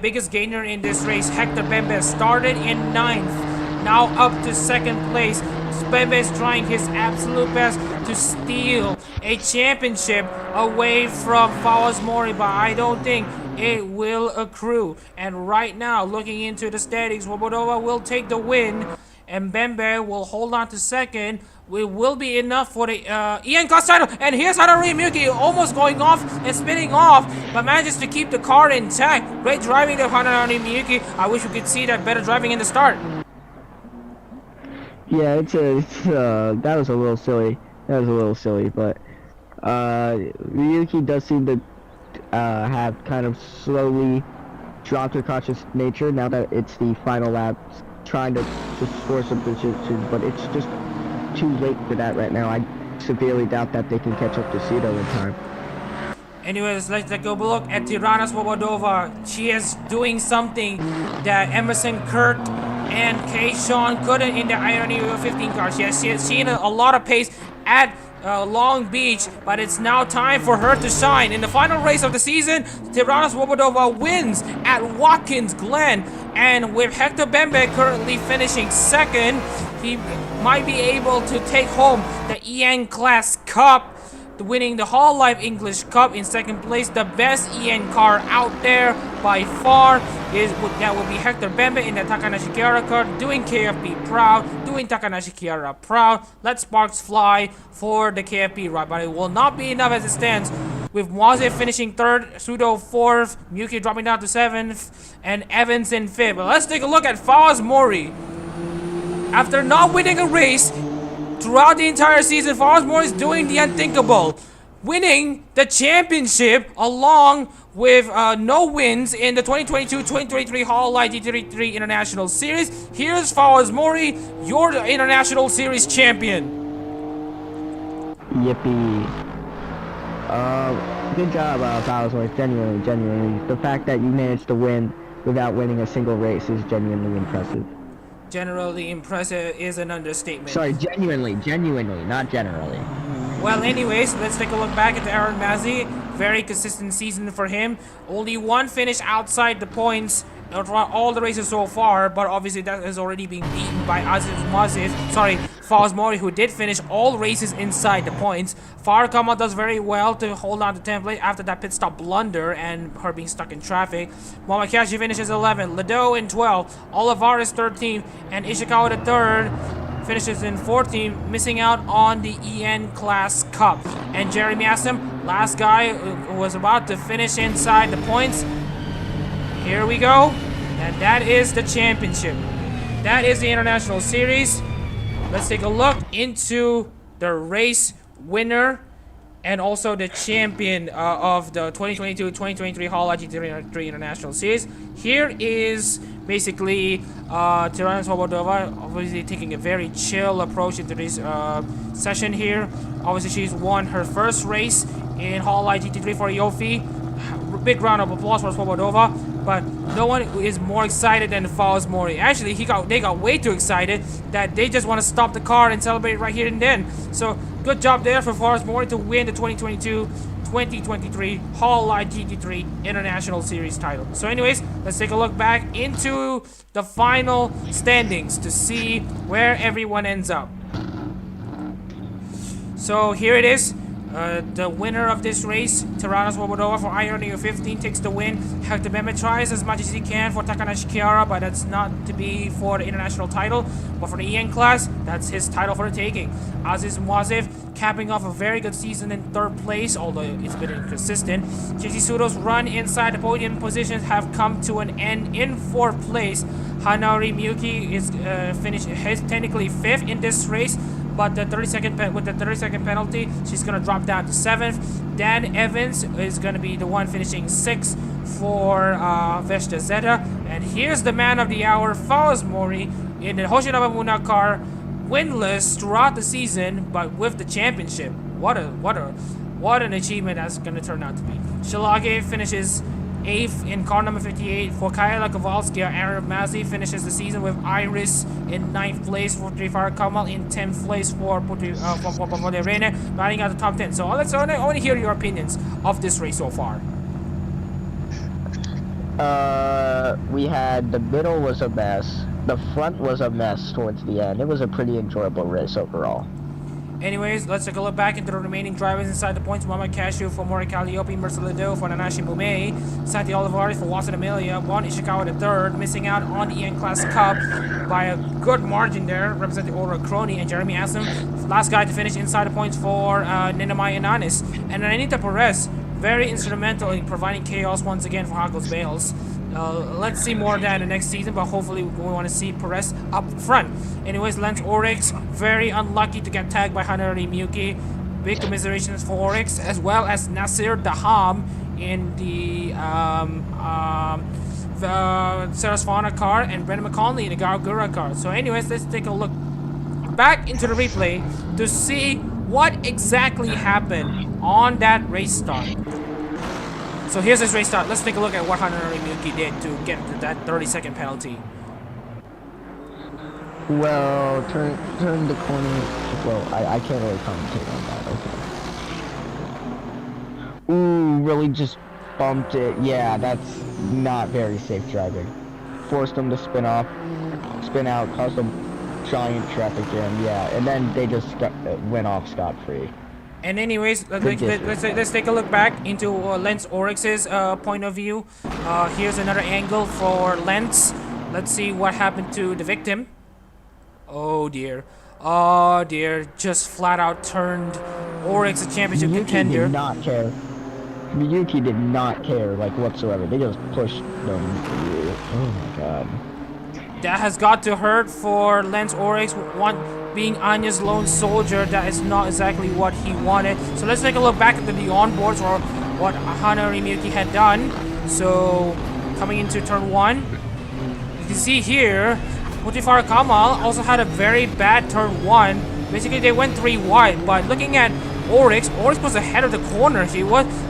biggest gainer in this race, Hector Bembe, started in 9th, now up to 2nd place. Bembe is trying his absolute best to steal a championship away from Fawwaz Mori, but I don't think it will accrue. And right now, looking into the standings, Svobodova will take the win, and Bembe will hold on to 2nd. It will be enough for the EN class title. And here's Hatori Miyuki almost going off and spinning off, but manages to keep the car intact. Great driving there, Hatori Miyuki. I wish we could see that better driving in the start. Yeah, that was a little silly. But Miyuki does seem to have kind of slowly dropped her cautious nature now that it's the final lap, trying to just score some position, but it's just too late for that right now. I severely doubt that they can catch up to Cedo in time. Anyways, let's take a look at Tirana Svobodova. She is doing something that Emerson Kurt and K. Sean couldn't in the Iron 15 car. She has seen a lot of pace at Long Beach, but it's now time for her to shine. In the final race of the season, Tirana Svobodova wins at Watkins Glen, and with Hector Bembe currently finishing 2nd, he might be able to take home the EN Class Cup, winning the Hololive English Cup in 2nd place. The best EN car out there by far that will be Hector Bembe in the Takanashi Kiara car, doing KFP proud, doing Takanashi Kiara proud. Let sparks fly for the KFP ride, but it will not be enough as it stands, with Mouaz finishing 3rd, Pseudo 4th, Miyuki dropping down to 7th, and Evans in 5th. But let's take a look at Fawwaz Mori. After not winning a race throughout the entire season, Fawwaz Mori is doing the unthinkable, winning the championship along with no wins in the 2022-2023 Hololive GT3 International Series. Here's Fawwaz Mori, your International Series champion. Yippee. Good job, Fawwaz Mori. Genuinely. The fact that you managed to win without winning a single race is genuinely impressive. Generally impressive is an understatement. Sorry, genuinely, not generally. Well, anyways, let's take a look back at Aaron Mazzi. Very consistent season for him. Only one finish outside the points throughout all the races so far, but obviously that has already been beaten by Fawwaz Mori, who did finish all races inside the points. Farah does very well to hold on to 10th place after that pit stop blunder and her being stuck in traffic. Momakashi finishes 11th, Lado in 12th, Olivares 13th, and Ishikawa III finishes in 14th, missing out on the EN Class Cup. And Jeremy Assam, last guy, was about to finish inside the points. Here we go, and that is the championship. That is the International Series. Let's take a look into the race winner and also the champion of the 2022-2023 HoloGT3 International Series. Here is basically Tirana Svobodova, obviously taking a very chill approach into this session here. Obviously, she's won her first race in HoloGT3 for Yofi. Big round of applause for Svobodova, but no one is more excited than Fawwaz Mori. Actually, they got way too excited that they just want to stop the car and celebrate right here and then. So good job there for Fawwaz Mori to win the 2022-2023 HoloGT3 International Series title. So anyways, let's take a look back into the final standings to see where everyone ends up. So here it is. The winner of this race, Tirana Svobodova for Iron 15, takes the win. Hector Bembe tries as much as he can for Takanashi Kiara, but that's not to be for the international title. But for the EN class, that's his title for the taking. Aziz Muazev capping off a very good season in 3rd place, although it's been inconsistent. JT Sudo's run inside the podium positions have come to an end in 4th place. Hanari Miyuki is technically 5th in this race, but the 30-second penalty, she's gonna drop down to 7th. Dan Evans is gonna be the one finishing 6th for Veshta Zeta. And here's the man of the hour, Fawwaz Mori, in the Hoshinaba Moona car, winless throughout the season, but with the championship. What an achievement that's gonna turn out to be. Shalage finishes 8th in car number 58 for Kayla Kowalska. Arab Mazzi finishes the season with Iris in 9th place for Trifar Kamal, in 10th place for Rene, riding out the top 10. So I want to hear your opinions of this race so far. We had the middle was a mess. The front was a mess towards the end. It was a pretty enjoyable race overall. Anyways, let's take a look back into the remaining drivers inside the points. Mama Cashew for Mori Calliope, Mercedes for Nanashi Mume, Santi Olivares for Watson Amelia, Juan Ishikawa III, missing out on the EN Class Cup by a good margin there, representing Aura Crony, and Jeremy Assam, last guy to finish inside the points for Ninamai Ananis. And Anita Perez, very instrumental in providing chaos once again for Hagos Bales. Let's see more of that in the next season, but hopefully we want to see Perez up front. Anyways, Lance Oryx, very unlucky to get tagged by Hanari Miyuki. Big commiserations for Oryx, as well as Nasir Daham in the Sarasvana car, and Brendan McConley in the Gargura car. So anyways, let's take a look back into the replay to see what exactly happened on that race start. So here's his race start. Let's take a look at what Hanari Miyuki did to get that 30-second penalty. Well, turn the corner. Well, I can't really commentate on that. Okay. Ooh, really just bumped it. Yeah, that's not very safe driving. Forced them to spin out, caused them giant traffic jam. Yeah, and then they just went off scot-free. And anyways, let's take a look back into Lance Oryx's point of view. Here's another angle for Lance. Let's see what happened to the victim. Oh dear. Oh dear. Just flat out turned Oryx a championship contender. Did not care. Miyuki did not care, like, whatsoever. They just pushed them. Oh my god. That has got to hurt for Lance Oryx. Being Anya's lone soldier, that is not exactly what he wanted. So let's take a look back at the onboards or what Hanari Miyuki had done. So coming into turn 1, you can see here, Mutifara Kamal also had a very bad turn 1. Basically, they went 3 wide, but looking at Oryx was ahead of the corner.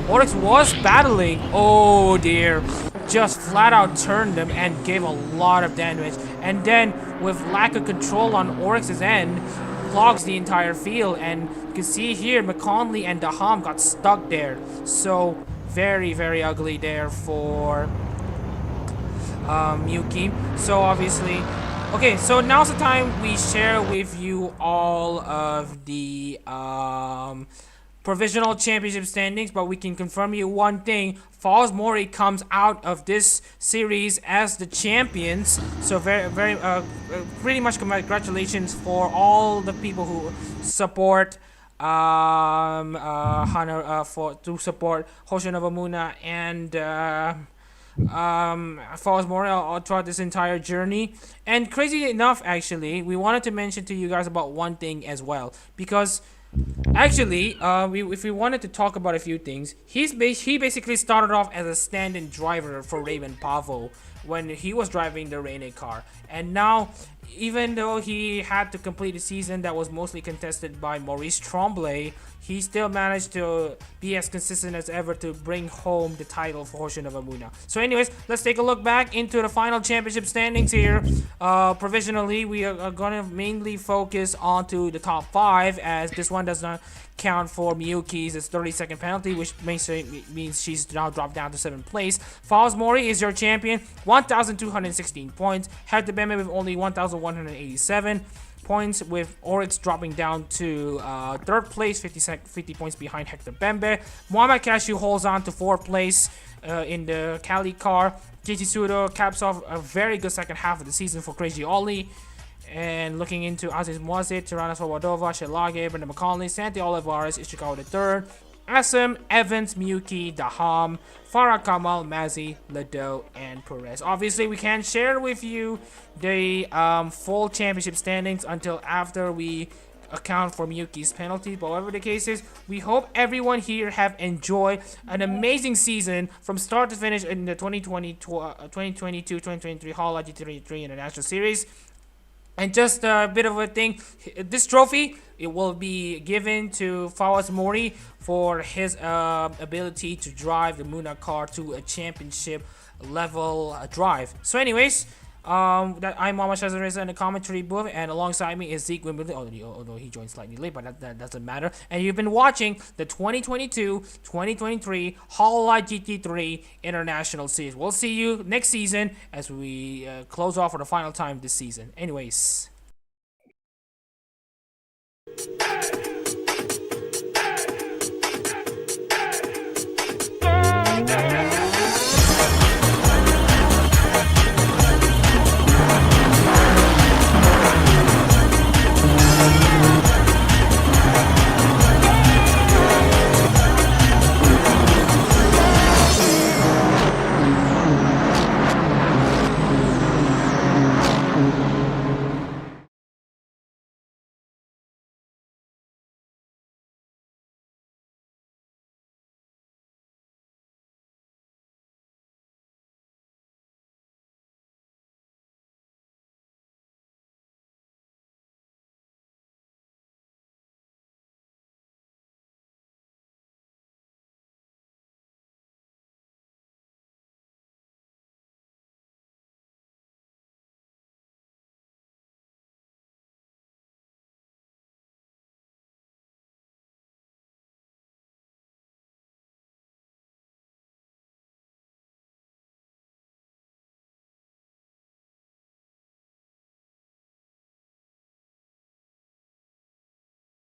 Oryx was battling. Oh dear. Just flat out turned them and gave a lot of damage. And then, with lack of control on Oryx's end, clogs the entire field. And you can see here, McConley and Daham got stuck there. So, very, very ugly there for Miyuki. So obviously, okay. So now's the time we share with you all of the provisional championship standings, but we can confirm you one thing: Fawwaz Mori comes out of this series as the champions. So pretty much congratulations for all the people who support to support Hoshinova Moona and Fawwaz Mori all throughout this entire journey. And crazy enough, actually, we wanted to mention to you guys about one thing as well, because actually, if we wanted to talk about a few things, he basically started off as a stand-in driver for Raymond Pavo when he was driving the Rene car, and now, even though he had to complete a season that was mostly contested by Maurice Tremblay, he still managed to be as consistent as ever to bring home the title for Hoshinova Moona. So anyways, let's take a look back into the final championship standings here. Provisionally, we are going to mainly focus onto the top 5, as this one does not count for Miyuki's 30-second penalty, which means she's now dropped down to 7th place. Fawwaz Mori is your champion, 1,216 points. Hector Bembe with only 1,187 points, with Oryx dropping down to 3rd place, 50 points behind Hector Bembe. Muhammad Cashew holds on to 4th place in the Cali car. JT Sudo caps off a very good second half of the season for Crazy Ollie. And looking into Aziz Moazit, Tirana Swawadova, Shelage, Brenda McConley, Santi Olivares, Ishikawa III, Asim, Evans, Miyuki, Daham, Farah Kamal, Mazzi, Ledo, and Perez. Obviously, we can't share with you the full championship standings until after we account for Miyuki's penalty. But whatever the case is, we hope everyone here have enjoyed an amazing season from start to finish in the 2022-2023 HoloGT3 International Series. And just a bit of a thing, this trophy, it will be given to Fawwaz Mori for his ability to drive the Moona car to a championship level drive. So anyways, I'm Mama Shazareza in the commentary booth, and alongside me is Zeke Wimbledon, although he joined slightly late, but that doesn't matter. And you've been watching the 2022-2023 HoloLive GT3 International Series. We'll see you next season as we close off for the final time this season. Anyways.